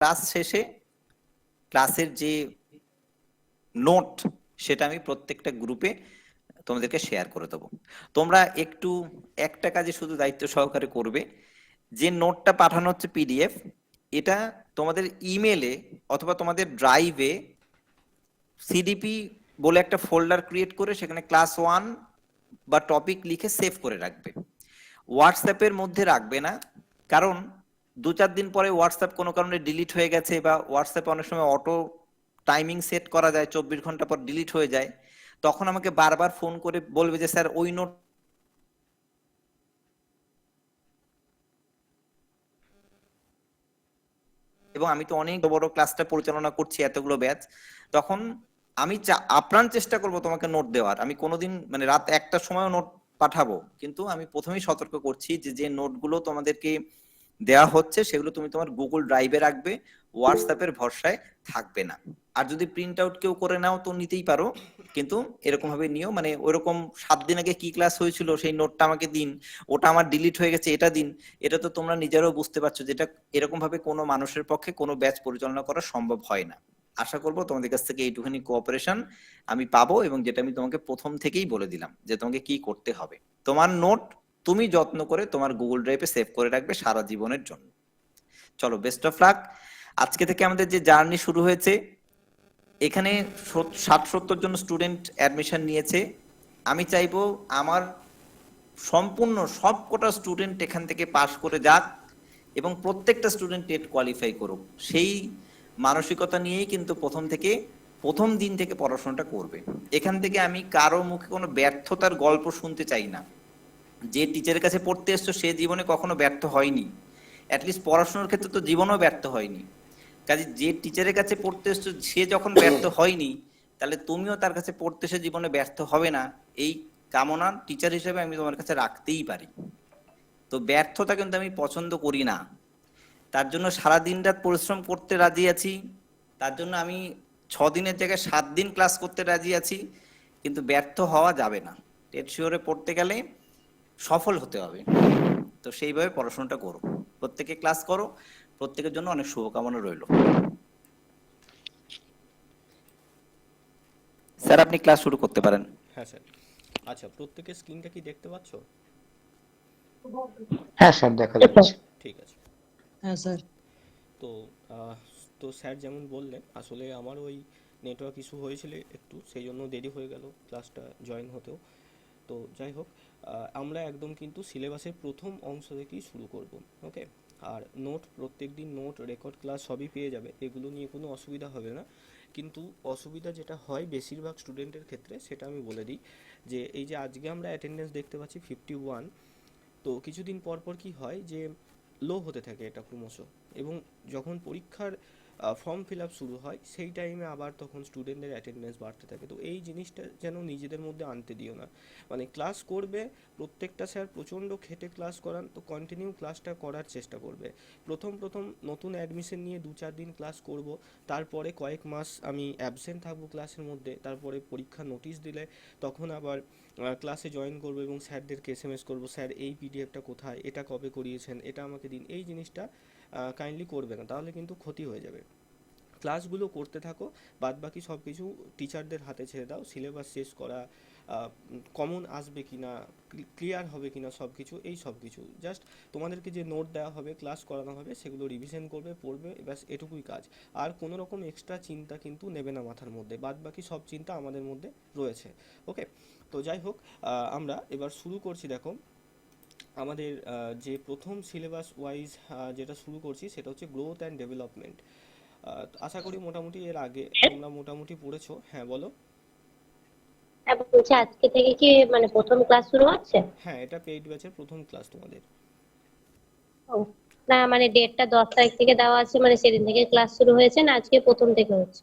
Class শেষে ক্লাসের যে নোট সেটা আমি প্রত্যেকটা গ্রুপে তোমাদেরকে শেয়ার করে দেবো। তোমরা একটু একটা কাজে শুধু দায়িত্ব সহকারে করবে, যে নোটটা পাঠানো হচ্ছে পিডিএফ, এটা তোমাদের ইমেলে অথবা তোমাদের ড্রাইভে সিডিপি বলে একটা ফোল্ডার ক্রিয়েট করে সেখানে ক্লাস 1 বা টপিক লিখে সেভ করে রাখবে। হোয়াটসঅ্যাপের মধ্যে রাখবে না, কারণ 2-4 দিন পরে হোয়াটসঅ্যাপ কোনো কারণে ডিলিট হয়ে গেছে, বা হোয়াটসঅ্যাপে অনেক সময় অটো টাইমিং সেট করা যায়, 24 ঘন্টা পর ডিলিট হয়ে যায়, তখন আমাকে বারবার ফোন করে বলবে যে স্যার ওই নোট, এবং আমি তো অনেক বড় ক্লাসটা পরিচালনা করছি, এতগুলো ব্যাচ, তখন আমি আপ্রাণ চেষ্টা করব তোমাকে নোট দেওয়ার। আমি কোনোদিন মানে রাত 1টার সময়ও নোট পাঠাবো, কিন্তু আমি প্রথমেই সতর্ক করছি যে যে নোটগুলো তোমাদেরকে দেওয়া হচ্ছে সেগুলো তুমি তোমার গুগল ড্রাইভে রাখবে, হোয়াটসঅ্যাপের ভরসায় থাকবে না। আর যদি প্রিন্ট আউট কেউ করে নাও তো নিতেই পারো, কিন্তু এরকম ভাবে নিও, মানে ওইরকম 7 দিন আগে কি ক্লাস হয়েছিল সেই নোটটা আমাকে দিন, ওটা আমার ডিলিট হয়ে গেছে এটা দিন, এটা তো তোমরা নিজেরাও বুঝতে পারছো যেটা এরকম ভাবে কোনো মানুষের পক্ষে কোনো ব্যাচ পরিচালনা করা সম্ভব হয় না। আশা করবো তোমাদের কাছ থেকে এইটুখানি কোঅপারেশন আমি পাবো, এবং যেটা আমি তোমাকে প্রথম থেকেই বলে দিলাম যে তোমাকে কি করতে হবে। তোমার নোট তুমি যত্ন করে তোমার গুগল ড্রাইভে সেভ করে রাখবে সারা জীবনের জন্য। চলো, বেস্ট অফ লাক। আজকে থেকে আমাদের যে জার্নি শুরু হয়েছে, এখানে 60-70 জন স্টুডেন্ট অ্যাডমিশন নিয়েছে। আমি চাইবো আমার সম্পূর্ণ সবকটা স্টুডেন্ট এখান থেকে পাশ করে যাক, এবং প্রত্যেকটা স্টুডেন্ট টেট কোয়ালিফাই করুক। সেই মানসিকতা নিয়েই কিন্তু প্রথম দিন থেকে পড়াশোনাটা করবে। এখান থেকে আমি কারো মুখে কোনো ব্যর্থতার গল্প শুনতে চাই না। যে টিচারের কাছে পড়তে এসছো সে জীবনে কখনো ব্যর্থ হয়নি, অ্যাটলিস্ট পড়াশোনার ক্ষেত্রে তো জীবনেও ব্যর্থ হয়নি। কাজে যে টিচারের কাছে পড়তে এসছো সে যখন ব্যর্থ হয়নি, তাহলে তুমিও তার কাছে পড়তে এসে জীবনে ব্যর্থ হবে না, এই কামনা টিচার হিসেবে আমি তোমার কাছে রাখতেই পারি। তো ব্যর্থতা কিন্তু আমি পছন্দ করি না, তার জন্য সারা দিন রাত পরিশ্রম করতে রাজি আছি, তার জন্য আমি 6 দিনের জায়গায় 7 দিন ক্লাস করতে রাজি আছি, কিন্তু ব্যর্থ হওয়া যাবে না। টেট শিওরে পড়তে গেলে সফল হতে হবে। তো সেইভাবে পড়াশোনাটা করো, প্রত্যেকে ক্লাস করো, প্রত্যেকের জন্য অনেক শুভকামনা রইল। স্যার আপনি ক্লাস শুরু করতে পারেন। হ্যাঁ স্যার। আচ্ছা, প্রত্যেকের স্ক্রিনটা কি দেখতে পাচ্ছ? হ্যাঁ স্যার, দেখা যাচ্ছে। ঠিক আছে। হ্যাঁ স্যার। তো আহ, তো স্যার যেমন বললেন, আসলে আমার ওই নেটওয়ার্ক ইস্যু হয়েছিল একটু, সেই জন্য দেরি হয়ে গেল ক্লাসটা জয়েন হতেও। তো যাই হোক, আমরা একদম কিন্তু সিলেবাসের প্রথম অংশ থেকেই শুরু করব। ওকে। আর নোট, প্রত্যেক দিন নোট, রেকর্ড ক্লাস সবই পেয়ে যাবে, এগুলো নিয়ে কোনো অসুবিধা হবে না। কিন্তু অসুবিধা যেটা হয় বেশিরভাগ স্টুডেন্টের ক্ষেত্রে সেটা আমি বলে দিই, যে এই যে আজকে আমরা অ্যাটেন্ডেন্স দেখতে পাচ্ছি 51, তো কিছুদিন পর পর কি হয় যে লো হতে থাকে এটা ক্রমশ, এবং যখন পরীক্ষার ফর্ম ফিল আপ শুরু হয় সেই টাইমে আবার তখন স্টুডেন্টদের অ্যাটেন্ডেন্স বাড়তে থাকে। তো এই জিনিসটা যেন নিজেদের মধ্যে আনতে দিও না। মানে ক্লাস করবে, প্রত্যেকটা স্যার প্রচণ্ড খেটে ক্লাস করান, তো কন্টিনিউ ক্লাসটা করার চেষ্টা করবে। প্রথম প্রথম নতুন অ্যাডমিশন নিয়ে 2-4 দিন ক্লাস করব, তারপরে কয়েক মাস আমি অ্যাবসেন্ট থাকবো ক্লাসের মধ্যে, তারপরে পরীক্ষা নোটিশ দিলে তখন আবার ক্লাসে জয়েন করবো এবং স্যারদেরকে এসএমএস করবো, স্যার এই পিডিএফটা কোথায়, এটা কবে করিয়েছেন, এটা আমাকে দিন। এই জিনিসটা কাইন্ডলি করবে না, তাহলে কিন্তু ক্ষতি হয়ে যাবে। ক্লাসগুলো করতে থাকো, বাদ বাকি সব কিছু টিচারদের হাতে ছেড়ে দাও। সিলেবাস শেষ করা, কমন আসবে কি না, ক্লিয়ার হবে কি না সব কিছু, এই সব কিছু জাস্ট তোমাদেরকে যে নোট দেওয়া হবে, ক্লাস করানো হবে, সেগুলো রিভিশন করবে, পড়বে, ব্যাস এটুকুই কাজ। আর কোনো রকম এক্সট্রা চিন্তা কিন্তু নেবে না মাথার মধ্যে, বাদ বাকি সব চিন্তা আমাদের মধ্যে রয়েছে। ওকে। তো যাই হোক, আমরা এবার শুরু করছি। দেখো, আমাদের যে প্রথম সিলেবাস ওয়াইজ যেটা শুরু করছি সেটা হচ্ছে গ্রোথ অ্যান্ড ডেভেলপমেন্ট। আশা করি মোটামুটি এর আগে তোমরা মোটামুটি পড়েছো। হ্যাঁ বলো। হ্যাঁ বলছি, আজকে থেকে কি মানে প্রথম ক্লাস শুরু হচ্ছে? হ্যাঁ, এটা পেইড ব্যাচের প্রথম ক্লাস তোমাদের। ও, না মানে ডেটটা 10 তারিখ থেকে দেওয়া আছে, মানে সেদিন থেকে ক্লাস শুরু হয়েছে না আজকে প্রথম থেকে হচ্ছে?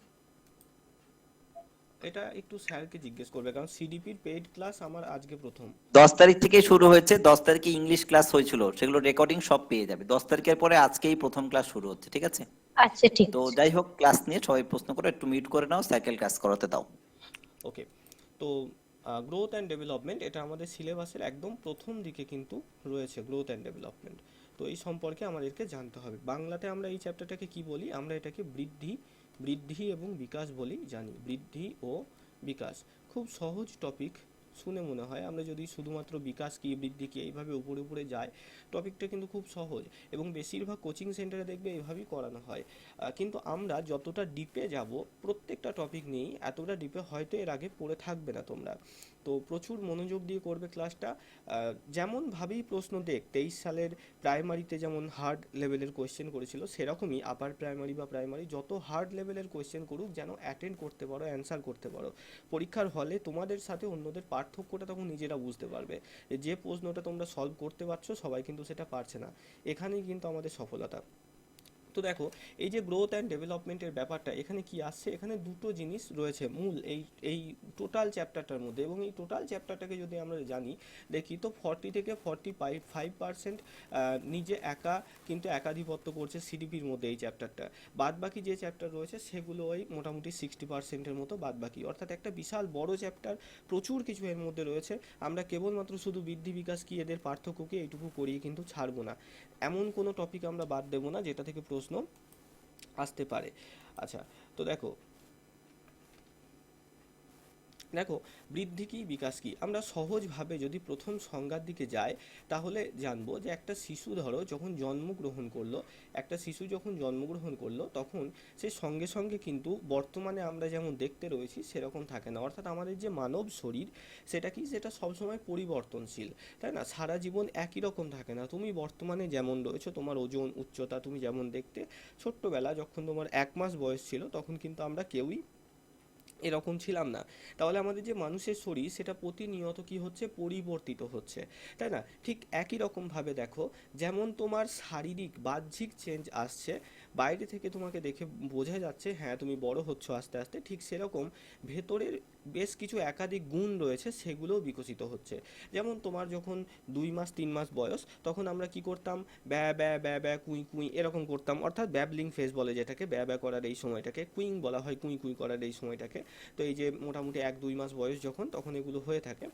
এটা একটু স্যারকে জিজ্ঞেস করবে, কারণ সিডিপির পেইড ক্লাস আমার আজকে প্রথম। 10 তারিখ থেকে শুরু হয়েছে, 10 তারিখে ইংলিশ ক্লাস হয়েছিল, সেগুলো রেকর্ডিং সব পেয়ে যাবে। 10 তারিখের পরে আজকেই প্রথম ক্লাস শুরু হচ্ছে, ঠিক আছে? আচ্ছা ঠিক তো আছে। যাই হোক, ক্লাস নিয়ে সবাই প্রশ্ন করে একটু মিউট করে নাও, সাইকেল ক্লাস করাতে দাও। ওকে। তো গ্রোথ অ্যান্ড ডেভেলপমেন্ট এটা আমাদের সিলেবাসের একদম প্রথম দিকে কিন্তু রয়েছে, গ্রোথ অ্যান্ড ডেভেলপমেন্ট। তো এই সম্পর্কে আমাদেরকে জানতে হবে। বাংলাতে আমরা এই চ্যাপ্টারটাকে কি বলি, আমরা এটাকে বৃদ্ধি এবং বিকাশ বলি জানি। বৃদ্ধি ও বিকাশ খুব সহজ টপিক শুনে মনে হয়, আমরা যদি শুধুমাত্র বিকাশ কি বৃদ্ধি কি এইভাবে উপরে উপরে যাই, টপিকটা কিন্তু খুব সহজ এবং বেশিরভাগ কোচিং সেন্টারে দেখবে এইভাবেই করানো হয়। কিন্তু আমরা যতটা ডিপে যাব প্রত্যেকটা টপিক নিয়েই, এতটা ডিপে হয়তো এর আগে পড়ে থাকবে না তোমরা। তো প্রচুর মনোযোগ দিয়ে করবে ক্লাসটা। যেমনভাবেই প্রশ্ন দেখ, 23 সালের প্রাইমারিতে যেমন হার্ড লেভেলের কোয়েশ্চেন করেছিল, সেরকমই আপার প্রাইমারি বা প্রাইমারি যত হার্ড লেভেলের কোয়েশ্চেন করুক যেন অ্যাটেন্ড করতে পারো, অ্যান্সার করতে পারো। পরীক্ষার হলে তোমাদের সাথে অন্যদের পার্থক্যটা তখন নিজেরা বুঝতে পারবে, যে প্রশ্নটা তোমরা সলভ করতে পারছো সবাই কিন্তু সেটা পারছে না। এখানেই কিন্তু আমাদের সফলতা। তো দেখো, এই যে গ্রোথ অ্যান্ড ডেভেলপমেন্টের ব্যাপারটা এখানে কি আসছে, এখানে দুটো জিনিস রয়েছে মূল এই এই টোটাল চ্যাপ্টারটার মধ্যে। এবং এই টোটাল চ্যাপ্টারটাকে যদি আমরা জানি দেখি, তো 40 থেকে 45% নিজে একা কিন্তু একাধিপত্য করছে সিডিপির মধ্যে এই চ্যাপ্টারটা। বাদ বাকি যে চ্যাপ্টার রয়েছে সেগুলো ওই মোটামুটি 60%-এর মতো বাদ বাকি, অর্থাৎ একটা বিশাল বড় চ্যাপ্টার, প্রচুর কিছু এর মধ্যে রয়েছে। আমরা কেবলমাত্র শুধু বৃদ্ধি বিকাশ কি এদের পার্থক্যকে এইটুকু করিয়ে কিন্তু ছাড়বো না। এমন কোনো টপিক আমরা বাদ দেবো না যেটা থেকে প্রশ্ন আসতে পারে। আচ্ছা, তো দেখো দেখো বৃদ্ধি কি বিকাশ কি, আমরা সহজভাবে যদি প্রথম সংজ্ঞার দিকে যাই তাহলে জানবো যে একটা শিশু ধরো যখন জন্মগ্রহণ করলো, একটা শিশু যখন জন্মগ্রহণ করলো তখন সে সঙ্গে সঙ্গে কিন্তু বর্তমানে আমরা যেমন দেখতে রয়েছি সেরকম থাকে না। অর্থাৎ আমাদের যে মানব শরীর সেটা কি, সেটা সবসময় পরিবর্তনশীল, তাই না? সারা জীবন একই রকম থাকে না। তুমি বর্তমানে যেমন রয়েছো, তোমার ওজন উচ্চতা তুমি যেমন দেখতে, ছোট্টবেলা যখন তোমার 1 মাস বয়স ছিল তখন কিন্তু আমরা কেউই এরকম ছিলাম না। তাহলে আমাদের যে মানুষের শরীর সেটা প্রতিনিয়ত কি হচ্ছে, পরিবর্তিত হচ্ছে, তাই না? ঠিক একই রকমভাবে দেখো, যেমন তোমার শারীরিক বাহ্যিক চেঞ্জ আসছে, বাইরে থেকে তোমাকে দেখে বোঝা যাচ্ছে হ্যাঁ তুমি বড় হচ্ছ আস্তে আস্তে, ঠিক সেরকম ভেতরের বেশ কিছু একাধিক গুণ রয়েছে সেগুলোও বিকশিত হচ্ছে। যেমন তোমার যখন 2 মাস 3 মাস বয়স, তখন আমরা কি করতাম, ব্যা ব্যা ব্যা ব্যা কুই কুই এরকম করতাম, অর্থাৎ ব্যাবলিং ফেজ বলে যেটাকে, ব্যা ব্যা করার এই সময়টাকে, কুইং বলা হয় কুই কুই করার এই সময়টাকে। তো এই যে মোটামুটি 1-2 মাস বয়স যখন, তখন এগুলো হয়ে থাকে।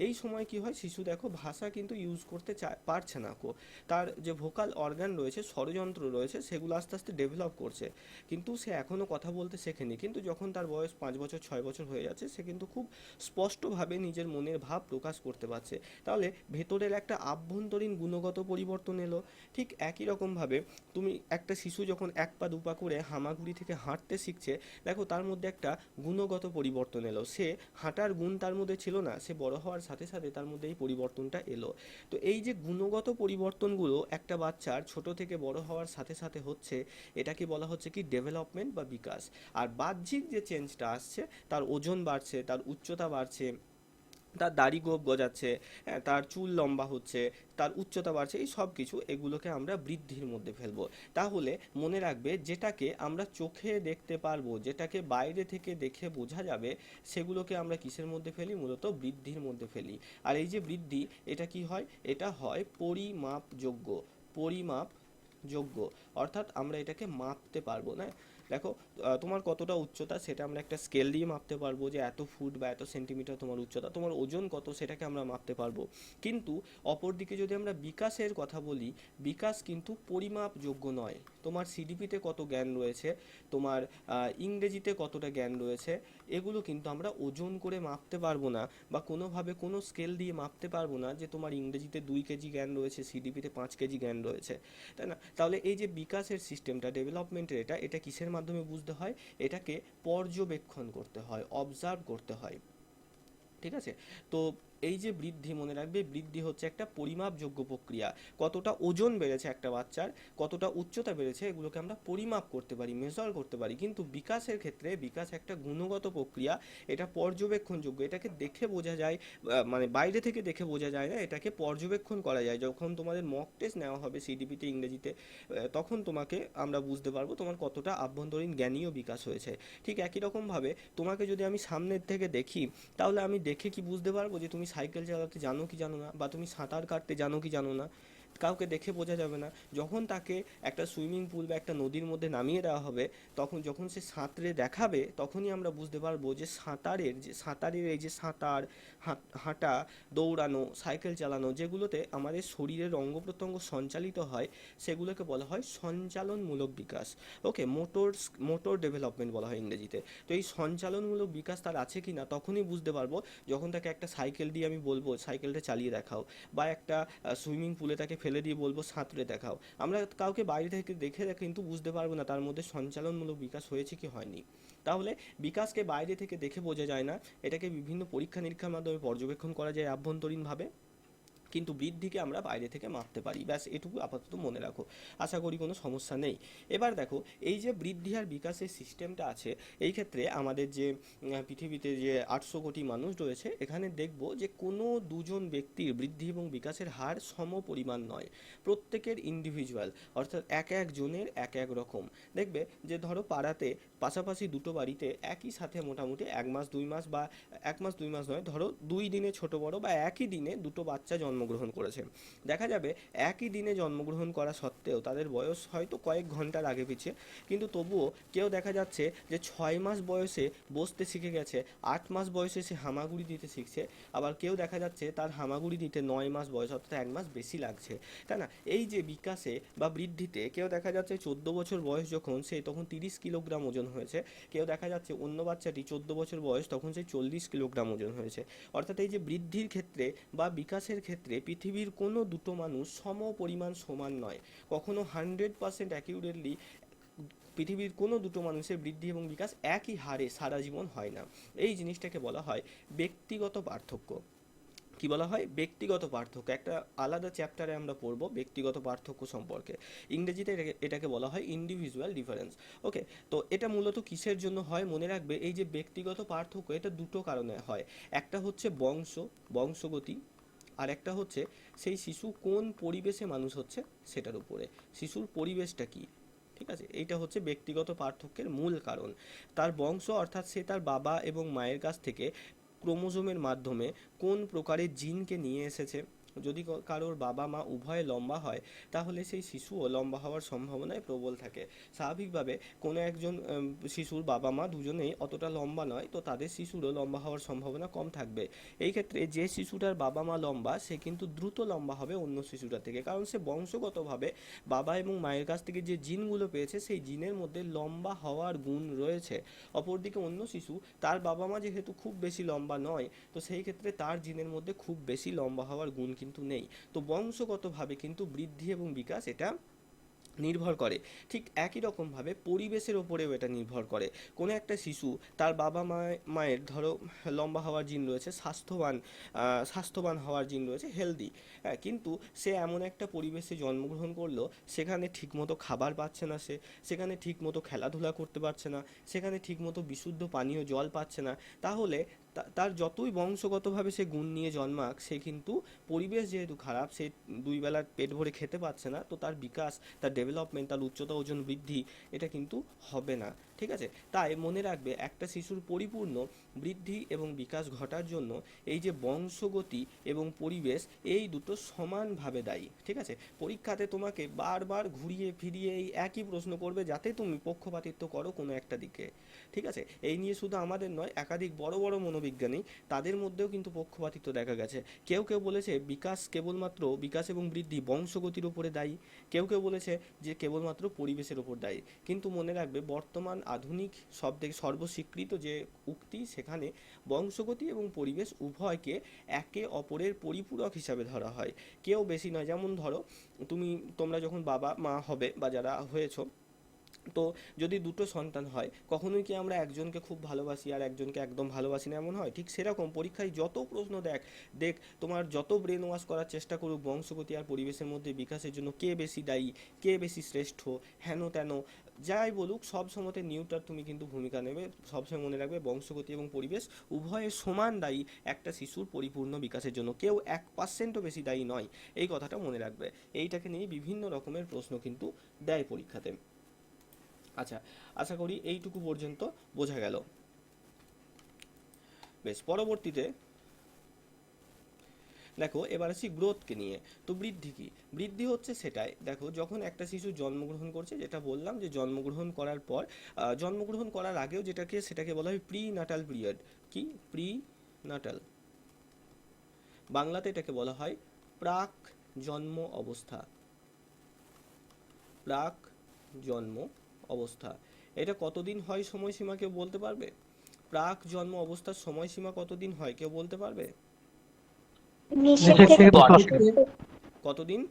এই সময় কি হয়, শিশু দেখো ভাষা কিন্তু ইউজ করতে পারছে না কো, তার যে ভোকাল অর্গান রয়েছে, স্বরযন্ত্র রয়েছে, সেগুলো আস্তে আস্তে ডেভেলপ করছে, কিন্তু সে এখনও কথা বলতে শেখেনি। কিন্তু যখন তার বয়স 5 বছর 6 বছর হয়ে যাচ্ছে সে কিন্তু খুব স্পষ্টভাবে নিজের মনের ভাব প্রকাশ করতে পারছে। তাহলে ভেতরের একটা আভ্যন্তরীণ গুণগত পরিবর্তন এলো। ঠিক একই রকমভাবে তুমি একটা শিশু যখন 1 পা 2 পা করে হামাগুড়ি থেকে হাঁটতে শিখছে, দেখো তার মধ্যে একটা গুণগত পরিবর্তন এলো। সে হাঁটার গুণ তার মধ্যে ছিল না, সে বড় হওয়ার সাথে সাথে তার মধ্যে এই পরিবর্তনটা এলো। তো এই যে গুণগত পরিবর্তনগুলো একটা বাচ্চার ছোট থেকে বড় হওয়ার সাথে সাথে হচ্ছে, এটাকে বলা হচ্ছে কি ডেভেলপমেন্ট বা বিকাশ। আর বাহ্যিক যে চেঞ্জটা আসছে, তার ওজন বাড়ছে, তার উচ্চতা বাড়ছে, তার দাড়ি গোঁফ গজাচ্ছে, হ্যাঁ, তার চুল লম্বা হচ্ছে, তার উচ্চতা বাড়ছে, এই সব কিছু এগুলোকে আমরা বৃদ্ধির মধ্যে ফেলবো। তাহলে মনে রাখবে, যেটাকে আমরা চোখে দেখতে পারবো, যেটাকে বাইরে থেকে দেখে বোঝা যাবে, সেগুলোকে আমরা কিসের মধ্যে ফেলি, মূলত বৃদ্ধির মধ্যে ফেলি। আর এই যে বৃদ্ধি, এটা কি হয়, এটা হয় পরিমাপযোগ্য। পরিমাপযোগ্য অর্থাৎ আমরা এটাকে মাপতে পারবো না। দেখো, তোমার কতটা উচ্চতা সেটা আমরা একটা স্কেল দিয়ে মাপতে পারবো, যে এত ফুট বা এত সেন্টিমিটার তোমার উচ্চতা। তোমার ওজন কত সেটাকে আমরা মাপতে পারবো। কিন্তু অপরদিকে যদি আমরা বিকাশের কথা বলি, বিকাশ কিন্তু পরিমাপযোগ্য নয়। তোমার সিডিপিতে কত জ্ঞান রয়েছে, তোমার ইংরেজিতে কতটা জ্ঞান রয়েছে, এগুলো কিন্তু আমরা ওজন করে মাপতে পারবো না, বা কোনোভাবে কোনো স্কেল দিয়ে মাপতে পারবো না যে তোমার ইংরেজিতে 2 কেজি জ্ঞান রয়েছে, সিডিপিতে 5 কেজি জ্ঞান রয়েছে, তাই না? তাহলে এই যে বিকাশের সিস্টেমটা, ডেভেলপমেন্টের, এটা কিসের মাধ্যমে বুঝতে হয়, এটাকে পর্যবেক্ষণ করতে হয়, অবজার্ভ করতে হয়। ঠিক আছে? তো এই যে বৃদ্ধি, মনে রাখবে বৃদ্ধি হচ্ছে একটা পরিমাপযোগ্য প্রক্রিয়া। কতটা ওজন বেড়েছে একটা বাচ্চার, কতটা উচ্চতা বেড়েছে, এগুলোকে আমরা পরিমাপ করতে পারি, মেজার করতে পারি। কিন্তু বিকাশের ক্ষেত্রে বিকাশ একটা গুণগত প্রক্রিয়া, এটা পর্যবেক্ষণযোগ্য, এটাকে দেখে বোঝা যায়, মানে বাইরে থেকে দেখে বোঝা যায় না, এটাকে পর্যবেক্ষণ করা যায়। যখন তোমাদের মক টেস্ট নেওয়া হবে সিডিপিতে, ইংরেজিতে, তখন তোমাকে আমরা বুঝতে পারবো তোমার কতটা আভ্যন্তরীণ জ্ঞানীয় বিকাশ হয়েছে। ঠিক একই রকমভাবে তোমাকে যদি আমি সামনের থেকে দেখি, তাহলে আমি দেখে কি বুঝতে পারবো যে তুমি সাইকেল চালাতে জানো কি জানো না, বা তুমি সাঁতার কাটতে জানো কি জানো না? কাউকে দেখে বোঝা যাবে না। যখন তাকে একটা সুইমিং পুল বা একটা নদীর মধ্যে নামিয়ে দেওয়া হবে, তখন যখন সে সাঁতরে দেখাবে, তখনই আমরা বুঝতে পারবো যে সাঁতারের এই যে সাঁতার, হাঁটা, দৌড়ানো, সাইকেল চালানো, যেগুলোতে আমাদের শরীরের অঙ্গ প্রত্যঙ্গ সঞ্চালিত হয়, সেগুলোকে বলা হয় সঞ্চালনমূলক বিকাশ। ওকে, মোটর ডেভেলপমেন্ট বলা হয় ইংরেজিতে। তো এই সঞ্চালনমূলক বিকাশ তার আছে কি না তখনই বুঝতে পারবো, যখন তাকে একটা সাইকেল দিয়ে আমি বলবো সাইকেলটা চালিয়ে দেখাও, বা একটা সুইমিং পুলে তাকে ফেলে দিয়ে বলবো সাঁতরে দেখাও। আমরা কাউকে বাইরে থেকে দেখে কিন্তু বুঝতে পারবো না তার মধ্যে সঞ্চালনমূলক বিকাশ হয়েছে কি হয়নি। তাহলে বিকাশকে বাইরে থেকে দেখে বোঝা যায় না, এটাকে বিভিন্ন পরীক্ষা নিরীক্ষার মাধ্যমে পর্যবেক্ষণ করা যায় আভ্যন্তরীণভাবে, কিন্তু বৃদ্ধিকে আমরা বাইরে থেকে মাপতে পারি। ব্যাস এটুকু আপাতত মনে রাখো, আশা করি কোনো সমস্যা নেই। এবার দেখো, এই যে বৃদ্ধি আর বিকাশের সিস্টেমটা আছে, এই ক্ষেত্রে আমাদের যে পৃথিবীতে যে 800 কোটি মানুষ রয়েছে, এখানে দেখব যে কোনো দুজন ব্যক্তির বৃদ্ধি এবং বিকাশের হার সম পরিমাণ নয়, প্রত্যেকের ইন্ডিভিজুয়াল, অর্থাৎ এক একজনের এক এক রকম। দেখবে যে ধরো পাড়াতে পাশাপাশি দুটো বাড়িতে একই সাথে মোটামুটি 1 মাস 2 মাস, বা 1 মাস 2 মাস নয়, ধরো 2 দিনে ছোট বড় বা একই দিনে দুটো বাচ্চা জন্মগ্রহণ করেছে। দেখা যাবে একই দিনে জন্মগ্রহণ করা সত্ত্বেও তাদের বয়স হয়তো কয়েক ঘন্টার আগে পিছিয়ে, কিন্তু তবুও কেউ দেখা যাচ্ছে যে 6 মাস বয়সে বসতে শিখে গেছে, 8 মাস বয়সে সে হামাগুড়ি দিতে শিখছে, আবার কেউ দেখা যাচ্ছে তার হামাগুড়ি দিতে 9 মাস বয়স, অর্থাৎ 1 মাস বেশি লাগছে, তাই না? এই যে বিকাশে বা বৃদ্ধিতে কেউ দেখা যাচ্ছে 14 বছর বয়স যখন, সে তখন 30 কিলোগ্রাম ওজন হয়েছে, কেউ দেখা যাচ্ছে অন্য বাচ্চাটি 14 বছর বয়স তখন সে 40 কিলোগ্রাম ওজন হয়েছে। অর্থাৎ এই যে বৃদ্ধির ক্ষেত্রে বা বিকাশের ক্ষেত্রে পৃথিবীর কোনো দুটো মানুষ সম পরিমাণ সমান নয়, কখনো 100% অ্যাকিউরেটলি পৃথিবীর কোনো দুটো মানুষের বৃদ্ধি এবং বিকাশ একই হারে সারা জীবন হয় না। এই জিনিসটাকে বলা হয় ব্যক্তিগত পার্থক্য। কি বলা হয়? ব্যক্তিগত পার্থক্য। একটা আলাদা চ্যাপ্টারে আমরা পড়বো ব্যক্তিগত পার্থক্য সম্পর্কে। ইংরেজিতে এটাকে বলা হয় ইন্ডিভিজুয়াল ডিফারেন্স। ওকে, তো এটা মূলত কিসের জন্য হয় মনে রাখবে, এই যে ব্যক্তিগত পার্থক্য, এটা দুটো কারণে হয়। একটা হচ্ছে বংশগতি, আর একটা হচ্ছে সেই শিশু কোন পরিবেশে মানুষ হচ্ছে সেটার উপরে, শিশুর পরিবেশটা কি। ঠিক আছে, এইটা হচ্ছে ব্যক্তিগত পার্থক্যের মূল কারণ। তার বংশ, অর্থাৎ সে তার বাবা এবং মায়ের কাছ থেকে ক্রোমোজোমের মাধ্যমে কোন প্রকারের জিনকে নিয়ে এসেছে। যদি কারোর বাবা মা উভয়ে লম্বা হয়, তাহলে সেই শিশুও লম্বা হওয়ার সম্ভাবনায় প্রবল থাকে। স্বাভাবিকভাবে কোনো একজন শিশুর বাবা মা দুজনেই অতটা লম্বা নয়, তো তাদের শিশুরও লম্বা হওয়ার সম্ভাবনা কম থাকবে। এই ক্ষেত্রে যে শিশুটার বাবা মা লম্বা, সে কিন্তু দ্রুত লম্বা হবে অন্য শিশুটার থেকে, কারণ সে বংশগতভাবে বাবা এবং মায়ের কাছ থেকে যে জিনগুলো পেয়েছে, সেই জিনের মধ্যে লম্বা হওয়ার গুণ রয়েছে। অপরদিকে অন্য শিশু, তার বাবা মা যেহেতু খুব বেশি লম্বা নয়, তো সেই ক্ষেত্রে তার জিনের মধ্যে খুব বেশি লম্বা হওয়ার গুণ কিন্তু নেই। তো বংশগতভাবে কিন্তু বৃদ্ধি এবং বিকাশ এটা নির্ভর করে। ঠিক একই রকমভাবে পরিবেশের ওপরেও এটা নির্ভর করে। কোনো একটা শিশু, তার বাবা মায়ের ধরো লম্বা হওয়ার জিন রয়েছে, স্বাস্থ্যবান হওয়ার জিন রয়েছে, হেলদি, হ্যাঁ, কিন্তু সে এমন একটা পরিবেশে জন্মগ্রহণ করলো, সেখানে ঠিকমতো খাবার পাচ্ছে না, সেখানে ঠিকমতো খেলাধুলা করতে পারছে না, সেখানে ঠিকমতো বিশুদ্ধ পানীয় জল পাচ্ছে না, তাহলে তার যতই বংশগতভাবে সে গুণ নিয়ে জন্মাক, সে কিন্তু পরিবেশ যেহেতু খারাপ, সে 2 বেলার পেট ভরে খেতে পারছে না, তো তার বিকাশ, তার ডেভেলপমেন্ট, তার উচ্চতা, ওজন বৃদ্ধি, এটা কিন্তু হবে না। ঠিক আছে, তাই মনে রাখবে একটা শিশুর পরিপূর্ণ বৃদ্ধি এবং বিকাশ ঘটার জন্য এই যে বংশগতি এবং পরিবেশ, এই দুটো সমানভাবে দায়ী। ঠিক আছে, পরীক্ষাতে তোমাকে বারবার ঘুরিয়ে ফিরিয়ে এই একই প্রশ্ন করবে, যাতে তুমি পক্ষপাতিত্ব করো কোনো একটা দিকে। ঠিক আছে, এই নিয়ে শুধু আমাদের নয়, একাধিক বড় বড় মনোবিজ্ঞানী, তাদের মধ্যেও কিন্তু পক্ষপাতিত্ব দেখা গেছে। কেউ কেউ বলেছে বিকাশ এবং বৃদ্ধি বংশগতির উপরে দায়ী, কেউ কেউ বলেছে যে কেবলমাত্র পরিবেশের উপর দায়ী। কিন্তু মনে রাখবে, বর্তমান আধুনিক সর্বস্বীকৃত যে উক্তি, সেখানে বংশগতি এবং পরিবেশ উভয়কে একে অপরের পরিপূরক হিসাবে ধরা হয়, কেউ বেশি নয়। যেমন ধরো, তোমরা যখন বাবা মা হবে বা যারা হয়েছো, তো যদি দুটো সন্তান হয়, কখনোই কি আমরা একজনকে খুব ভালোবাসি আর একজনকে একদম ভালোবাসি না, এমন হয়? ঠিক সেরকম পরীক্ষায় যত প্রশ্ন দেখ তোমার যত ব্রেন ওয়াশ করার চেষ্টা করুক বংশগতি আর পরিবেশের মধ্যে বিকাশের জন্য কে বেশি দায়ী, কে বেশি শ্রেষ্ঠ, হেন তেন যাই বলুক, সব সময়তে নিউটার তুমি কিন্তু ভূমিকা নেবে। সবসময় মনে রাখবে, বংশগতি এবং পরিবেশ উভয়ে সমান দায়ী একটা শিশুর পরিপূর্ণ বিকাশের জন্য, কেউ 1%ও বেশি দায়ী নয়। এই কথাটা মনে রাখবে। এইটাকে নিয়ে বিভিন্ন রকমের প্রশ্ন কিন্তু দেয় পরীক্ষাতে। আচ্ছা, আশা করি এইটুকু পর্যন্ত বোঝা গেল। বেশ, পরবর্তীতে দেখো এবার আসি গ্রোথকে নিয়ে। তো বৃদ্ধি কি? বৃদ্ধি হচ্ছে সেটাই, দেখো যখন একটা শিশু জন্মগ্রহণ করছে, যেটা বললাম যে জন্মগ্রহণ করার পর জন্মগ্রহণ করার আগেও সেটাকে বলা হয় প্রি নাটাল পিরিয়ড। কি? প্রি নাটাল, বাংলাতে এটাকে বলা হয় প্রাক জন্ম অবস্থা। প্রাক জন্ম অবস্থা। এটা কতদিন হয় সময়সীমা কেউ বলতে পারবে? প্রাক জন্ম অবস্থার সময়সীমা কতদিন হয় কেউ বলতে পারবে? নিষেধ নিষেধ থেকে থেকে 280 দিন, কতদিন?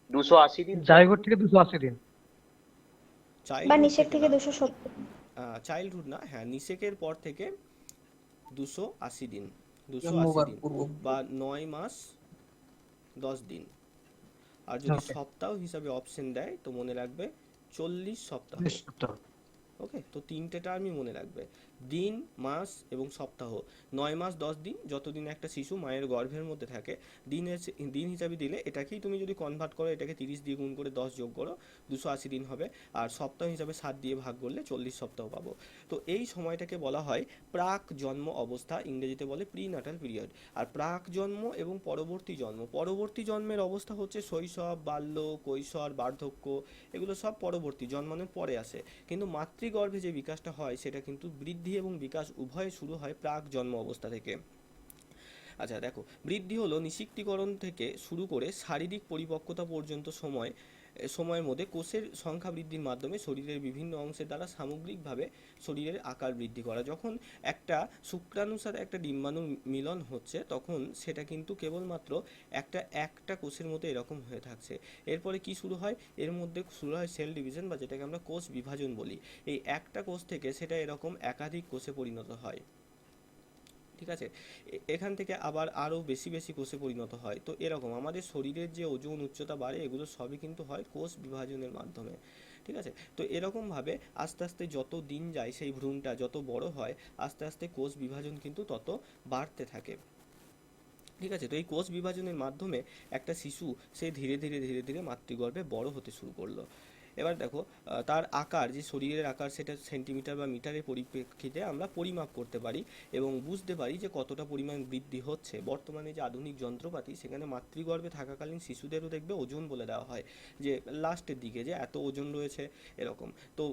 280 দিন স্যার। জায়গোট থেকে 280 দিন। বা চাইল্ডহুড নিষেধ থেকে থেকে না, 270। চাইল্ডহুড না, হ্যাঁ নিষেকের পর থেকে 280 দিন, 280 জন্মবার দিন পূর্ব। বা 9 মাস 10 দিন। আর যদি Okay. সপ্তাহ হিসাবে অপশন দেয় তো মনে রাখবে 40 সপ্তাহ। 20 সপ্তাহ। ওকে, তো তিনটে টার্মই মনে রাখবে, দিন, মাস এবং সপ্তাহ। 9 মাস 10 দিন, যতদিন একটা শিশু মায়ের গর্ভের মধ্যে থাকে। দিন হিসাবে দিলে এটাকেই তুমি যদি কনভার্ট করো, এটাকে 30 দিয়ে গুণ করে 10 যোগ করো, 280 দিন হবে। আর সপ্তাহ হিসাবে 7 দিয়ে ভাগ করলে 40 সপ্তাহ পাবো। তো এই সময়টাকে বলা হয় প্রাক জন্ম অবস্থা, ইংরেজিতে বলে প্রি নাটাল পিরিয়ড। আর প্রাক জন্ম এবং পরবর্তী জন্মের অবস্থা হচ্ছে শৈশব, বাল্য, কৈশোর, বার্ধক্য, এগুলো সব পরবর্তী, জন্মানোর পরে আসে। কিন্তু মাতৃগর্ভে যে বিকাশটা হয় সেটা কিন্তু বৃদ্ধি এবং বিকাশ উভয় শুরু হয় প্রাক জন্ম অবস্থা থেকে। আচ্ছা দেখো, বৃদ্ধি হলো নিষিক্তকরণ থেকে শুরু করে শারীরিক পরিপক্কতা পর্যন্ত সময়ের মধ্যে কোষের সংখ্যা বৃদ্ধির মাধ্যমে শরীরের বিভিন্ন অংশের দ্বারা সামগ্রিকভাবে শরীরের আকার বৃদ্ধি করা। যখন একটা শুক্রাণুর সাথে একটা ডিম্বাণুর মিলন হচ্ছে, তখন সেটা কিন্তু কেবলমাত্র একটা কোষের মতো এরকম হয়ে থাকছে। এরপরে কি শুরু হয়? এর মধ্যে শুরু হয় সেল ডিভিশন, বা যেটাকে আমরা কোষ বিভাজন বলি। এই একটা কোষ থেকে সেটা এরকম একাধিক কোষে পরিণত হয়। ঠিক আছে, এখান থেকে আবার আরও বেশি বেশি কোষে পরিণত হয়। তো এরকম আমাদের শরীরের যে ওজন, উচ্চতা বাড়ে, এগুলো সবই কিন্তু হয় কোষ বিভাজনের মাধ্যমে। ঠিক আছে, তো এরকমভাবে আস্তে আস্তে যত দিন যায়, সেই ভ্রূণটা যত বড় হয়, আস্তে আস্তে কোষ বিভাজন কিন্তু তত বাড়তে থাকে। ঠিক আছে, তো এই কোষ বিভাজনের মাধ্যমে একটা শিশু সে ধীরে ধীরে ধীরে ধীরে মাতৃগর্ভে বড় হতে শুরু করলো। এবার দেখো, তার আকার, যে শরীরের আকার, সেটা সেন্টিমিটার বা মিটারের পরিপ্রেক্ষিতে আমরা পরিমাপ করতে পারি এবং বুঝতে পারি যে কতটা পরিমাণ বৃদ্ধি হচ্ছে। বর্তমানে যে আধুনিক যন্ত্রপাতি, সেখানে মাতৃগর্ভে থাকাকালীন শিশুদেরও দেখবে ওজন বলে দেওয়া হয়, যে লাস্টের দিকে যে এত ওজন রয়েছে এরকম। তো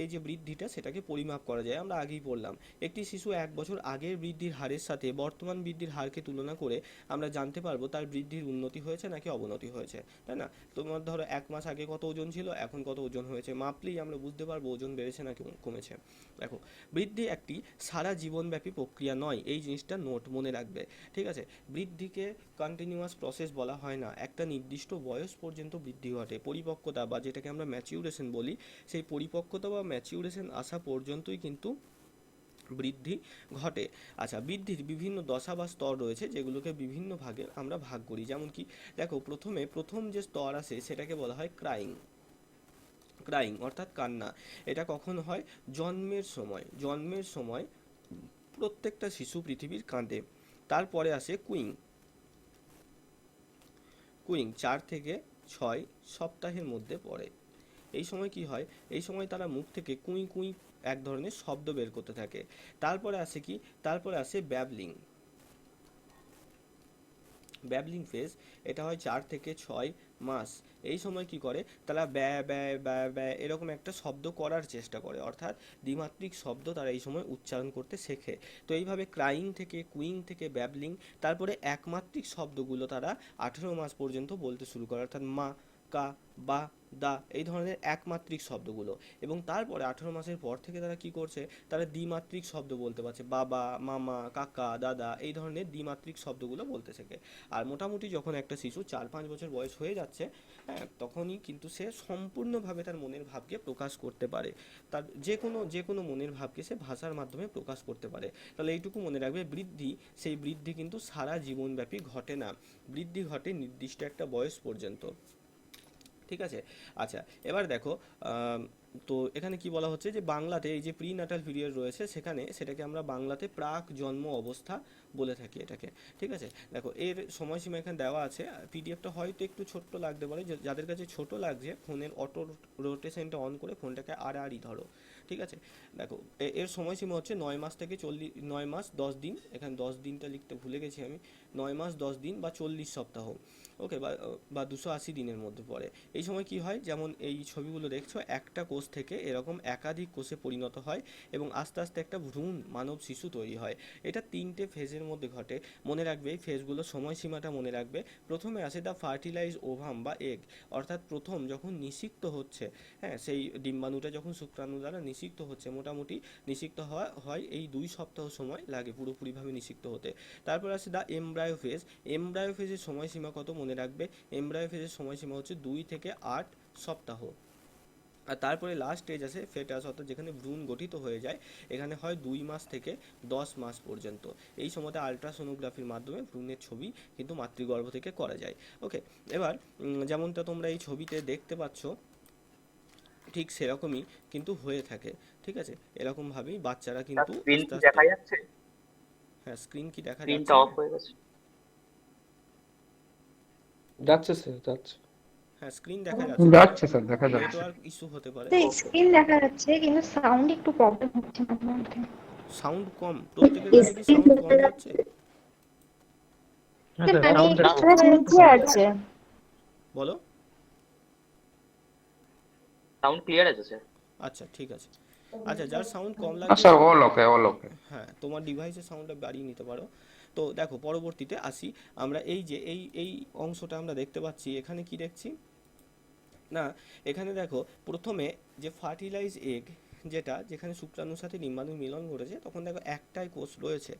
এই যে বৃদ্ধিটা, সেটাকে পরিমাপ করা যায়। আমরা আগেই বললাম, একটি শিশু 1 বছর আগের বৃদ্ধির হারের সাথে বর্তমান বৃদ্ধির হারকে তুলনা করে আমরা জানতে পারবো তার বৃদ্ধির উন্নতি হয়েছে নাকি অবনতি হয়েছে, তাই না? তোমার ধরো 1 মাস আগে কত ওজন ছিল, এখন কত ওজন হয়েছে, মাপলেই আমরা বুঝতে পারবো ওজন বেড়েছে নাকি কমেছে। দেখো, বৃদ্ধি একটি সারা জীবনব্যাপী প্রক্রিয়া নয়, এই জিনিসটা মনে রাখবে। ঠিক আছে, বৃদ্ধিকে কন্টিনিউয়াস প্রসেস বলা হয় না, একটা নির্দিষ্ট বয়স পর্যন্ত বৃদ্ধি ঘটে। পরিপক্কতা বা যেটাকে আমরা ম্যাচিউরেশন বলি, সেই পরিপক্কতা বা ম্যাচিউরেশন আসা পর্যন্তই কিন্তু বৃদ্ধি ঘটে। আচ্ছা, বৃদ্ধির বিভিন্ন দশা বা স্তর রয়েছে, যেগুলোকে বিভিন্ন ভাগে আমরা ভাগ করি। যেমন কি, দেখো প্রথম যে স্তর আসে সেটাকে বলা হয় ক্রাইং অর্থাৎ কান্না। এটা কখন হয়? জন্মের সময় প্রত্যেকটা শিশু পৃথিবীর কাঁদে। তারপরে আসে কুইং 4 থেকে 6 সপ্তাহের মধ্যে পড়ে। এই সময় কি হয়? এই সময় তারা মুখ থেকে কুই কুই এক ধরনের শব্দ বের করতে থাকে। তারপরে আসে কি? তারপরে আসে ব্যাবলিং ফেজ। এটা হয় 4 থেকে 6 মাস। এই সময় কি করে? তারা ব্যা ব্যা ব্যা ব্যা এরকম একটা শব্দ করার চেষ্টা করে, অর্থাৎ দ্বিমাত্রিক শব্দ তারা এই সময় উচ্চারণ করতে শেখে। তো এইভাবে ক্রাইং থেকে, কুইং থেকে ব্যাবলিং, তারপরে একমাত্রিক শব্দগুলো তারা 18 মাস পর্যন্ত বলতে শুরু করে, অর্থাৎ মা, কা, বা, দা, এই ধরনের একমাত্রিক শব্দগুলো। এবং তারপরে 18 মাসের পর থেকে তারা কি করছে? তারা দ্বিমাত্রিক শব্দ বলতে পারছে, বাবা, মামা, কাকা, দাদা, এই ধরনের দ্বিমাত্রিক শব্দগুলো বলতে শেখে। আর মোটামুটি যখন একটা শিশু 4-5 বছর বয়স হয়ে যাচ্ছে, হ্যাঁ, তখনই কিন্তু সে সম্পূর্ণভাবে তার মনের ভাবকে প্রকাশ করতে পারে। তার যে কোনো মনের ভাবকে সে ভাষার মাধ্যমে প্রকাশ করতে পারে। তাহলে এইটুকু মনে রাখবে, সেই বৃদ্ধি কিন্তু সারা জীবনব্যাপী ঘটে না, বৃদ্ধি ঘটে নির্দিষ্ট একটা বয়স পর্যন্ত। ঠিক আছে, আচ্ছা এবার দেখো, তো এখানে কি বলা হচ্ছে যে বাংলাতে এই যে প্রি নাটাল পিরিয়ড রয়েছে সেখানে সেটাকে আমরা বাংলাতে প্রাক জন্ম অবস্থা বলে থাকি এটাকে। ঠিক আছে, দেখো এর সময়সীমা এখানে দেওয়া আছে। পিডিএফটা হয়তো একটু ছোট্ট লাগতে পারে, যাদের কাছে ছোট লাগছে ফোনের অটো রোটেশনটা অন করে ফোনটাকে আড়াআড়ি ধরো। ঠিক আছে, দেখো এর সময়সীমা হচ্ছে 9 মাস থেকে 9 মাস 10 দিন, এখানে 10 দিনটা লিখতে ভুলে গেছি আমি, 9 মাস 10 দিন বা 40 সপ্তাহ। ওকে, বা 280 দিনের মধ্যে পড়ে। এই সময় কি হয়, যেমন এই ছবিগুলো দেখছো, একটা কোষ থেকে এরকম একাধিক কোষে পরিণত হয় এবং আস্তে আস্তে একটা ভ্রূণ মানব শিশু তৈরি হয়। এটা 3টে ফেজের মধ্যে ঘটে। মনে রাখবে এই ফেজগুলোর সময়সীমাটা মনে রাখবে। প্রথমে আসে দ্য ফার্টিলাইজ ওভাম বা এগ, অর্থাৎ প্রথম যখন নিষিক্ত হচ্ছে, হ্যাঁ সেই ডিম্বাণুটা যখন শুক্রাণু দ্বারা নিষিক্ত হচ্ছে, মোটামুটি নিষিক্ত হয় এই 2 সপ্তাহ সময় লাগে পুরোপুরিভাবে নিষিক্ত হতে। তারপর আসে দ্য এমব্রায়ো ফেজ। এমব্রায়ো ফেজের সময়সীমা কত মনে রাখবে, এমব্রায়ো ফেজের সময়সীমা হচ্ছে 2 থেকে 8 সপ্তাহ। আর তারপরে লাস্ট স্টেজ আছে ফেটাস, অর্থাৎ যেখানে ভ্রূণ গঠিত হয়ে যায়, এখানে হয় 2 মাস থেকে 10 মাস পর্যন্ত। এই সময়তে আলট্রাসোনোগ্রাফির মাধ্যমে ভ্রূণের ছবি কিন্তু মাতৃগর্ভ থেকে করা যায়। ওকে, এবার যেমনটা তোমরা এই ছবিতে দেখতে পাচ্ছ ঠিক সেরকমই কিন্তু হয়ে থাকে। ঠিক আছে, এরকমভাবেই বাচ্চারা কিন্তু স্ক্রিন আস্তে কি আস্তে। দেখা যাচ্ছে? হ্যাঁ, স্ক্রিন কি দেখা স্ক্রিনটা যাচ্ছে? অফ হয়ে গেছে। যাচ্ছে স্যার, যাচ্ছে। হ্যাঁ, স্ক্রিন দেখা যাচ্ছে, যাচ্ছে স্যার, দেখা যাচ্ছে। নেটওয়ার্ক ইস্যু হতে পারে। স্ক্রিন দেখা যাচ্ছে কিন্তু সাউন্ড একটু প্রবলেম হচ্ছে মাঝে মধ্যে। সাউন্ড কম, প্রত্যেকের কাছে কি সাউন্ড কম যাচ্ছে? হ্যাঁ স্যার, মানে সাউন্ড একটু নিচে আছে। বলো। সাউন্ড ক্লিয়ার আছে স্যার? আচ্ছা ঠিক আছে। আচ্ছা, যার সাউন্ড কম স্যার লাগছে, অল ওকে, অল ওকে। হ্যাঁ তোমার ডিভাইসের সাউন্ডটা বাড়িয়ে নিতে পারো। তো দেখো পরবর্তীতে আসি আমরা, এই যে এই অংশটা আমরা দেখতে পাচ্ছি, এখানে কি দেখছি না, এখানে দেখো প্রথমে যে ফার্টিলাইজ এগ, যেখানে শুক্রাণুর সাথে ডিম্বাণুর মিলন ঘটেছে, তখন দেখো একটাই কোষ রয়েছে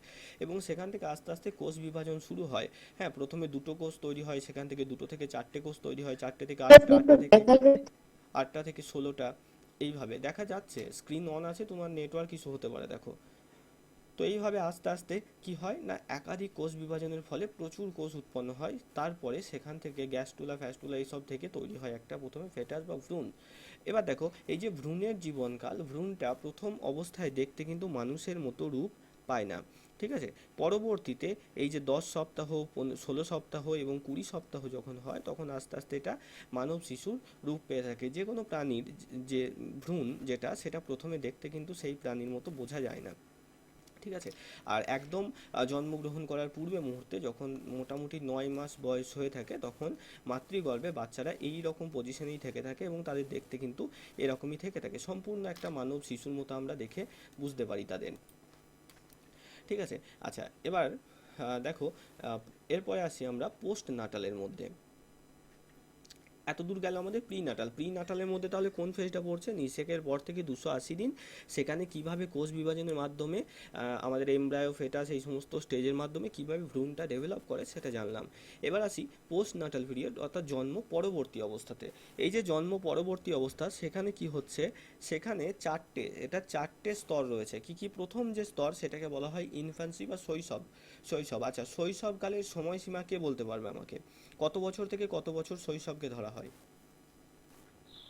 এবং সেখান থেকে আস্তে আস্তে কোষ বিভাজন শুরু হয়। হ্যাঁ, প্রথমে 2টো কোষ তৈরি হয়, সেখান থেকে 2টো থেকে 4টে কোষ তৈরি হয়, 4টে থেকে 8টা, 8টা থেকে 16টা, এইভাবে দেখা যাচ্ছে। স্ক্রিন অন আছে, তোমার নেটওয়ার্ক ইস্যু হতে পারে দেখো। তো এইভাবে আস্তে আস্তে কি হয় না, একাধিক কোষ বিভাজনের ফলে প্রচুর কোষ উৎপন্ন হয়। তারপরে সেখান থেকে গ্যাস্টুলা ফ্যাস্টুলা এইসব থেকে তৈরি হয় একটা প্রথমে ফেটাস বা ভ্রূণ। এবার দেখো এই যে ভ্রূণের জীবনকাল, ভ্রূণটা প্রথম অবস্থায় দেখতে কিন্তু মানুষের মতো রূপ পায় না। ঠিক আছে, পরবর্তীতে এই যে 10 সপ্তাহ 16 সপ্তাহ এবং 20 সপ্তাহ যখন হয়, তখন আস্তে আস্তে এটা মানব শিশুর রূপ পেয়ে থাকে। যে কোনো প্রাণীর যে ভ্রূণ সেটা প্রথমে দেখতে কিন্তু সেই প্রাণীর মতো বোঝা যায় না। ঠিক আছে, আর একদম জন্মগ্রহণ করার পূর্বে মুহূর্তে যখন মোটামুটি 9 মাস বয়স হয়ে থাকে, তখন মাতৃগর্ভে বাচ্চারা এই রকম পজিশনেই থেকে থাকে এবং তাদের দেখতে কিন্তু এরকমই থেকে থাকে, সম্পূর্ণ একটা মানব শিশুর মতো আমরা দেখে বুঝতে পারি তাদের। ঠিক আছে, আচ্ছা এবার দেখো এরপরে আসি আমরা পোস্ট নাটালের মধ্যে। এতদূর গেল আমাদের প্রি নাটালের মধ্যে তাহলে কোন ফেজটা পড়ছে, নিষেকের পর থেকে 280 দিন, সেখানে কিভাবে কোষ বিভাজনের মাধ্যমে আমাদের এমব্রায়ো ফেটাস এই সমস্ত স্টেজের মাধ্যমে কিভাবে ভ্রূণটা ডেভেলপ করে সেটা জানলাম। এবার আসি পোস্ট নাটাল পিরিয়ড, অর্থাৎ জন্ম পরবর্তী অবস্থাতে। এই যে জন্ম পরবর্তী অবস্থা, সেখানে কি হচ্ছে, সেখানে চারটে স্তর রয়েছে। কি প্রথম যে স্তর সেটাকে বলা হয় ইনফ্যান্সি বা শৈশব। আচ্ছা, শৈশবকালের সময়সীমা কে বলতে পারবে আমাকে, কত বছর থেকে কত বছর শৈশবকে ধরা হয়?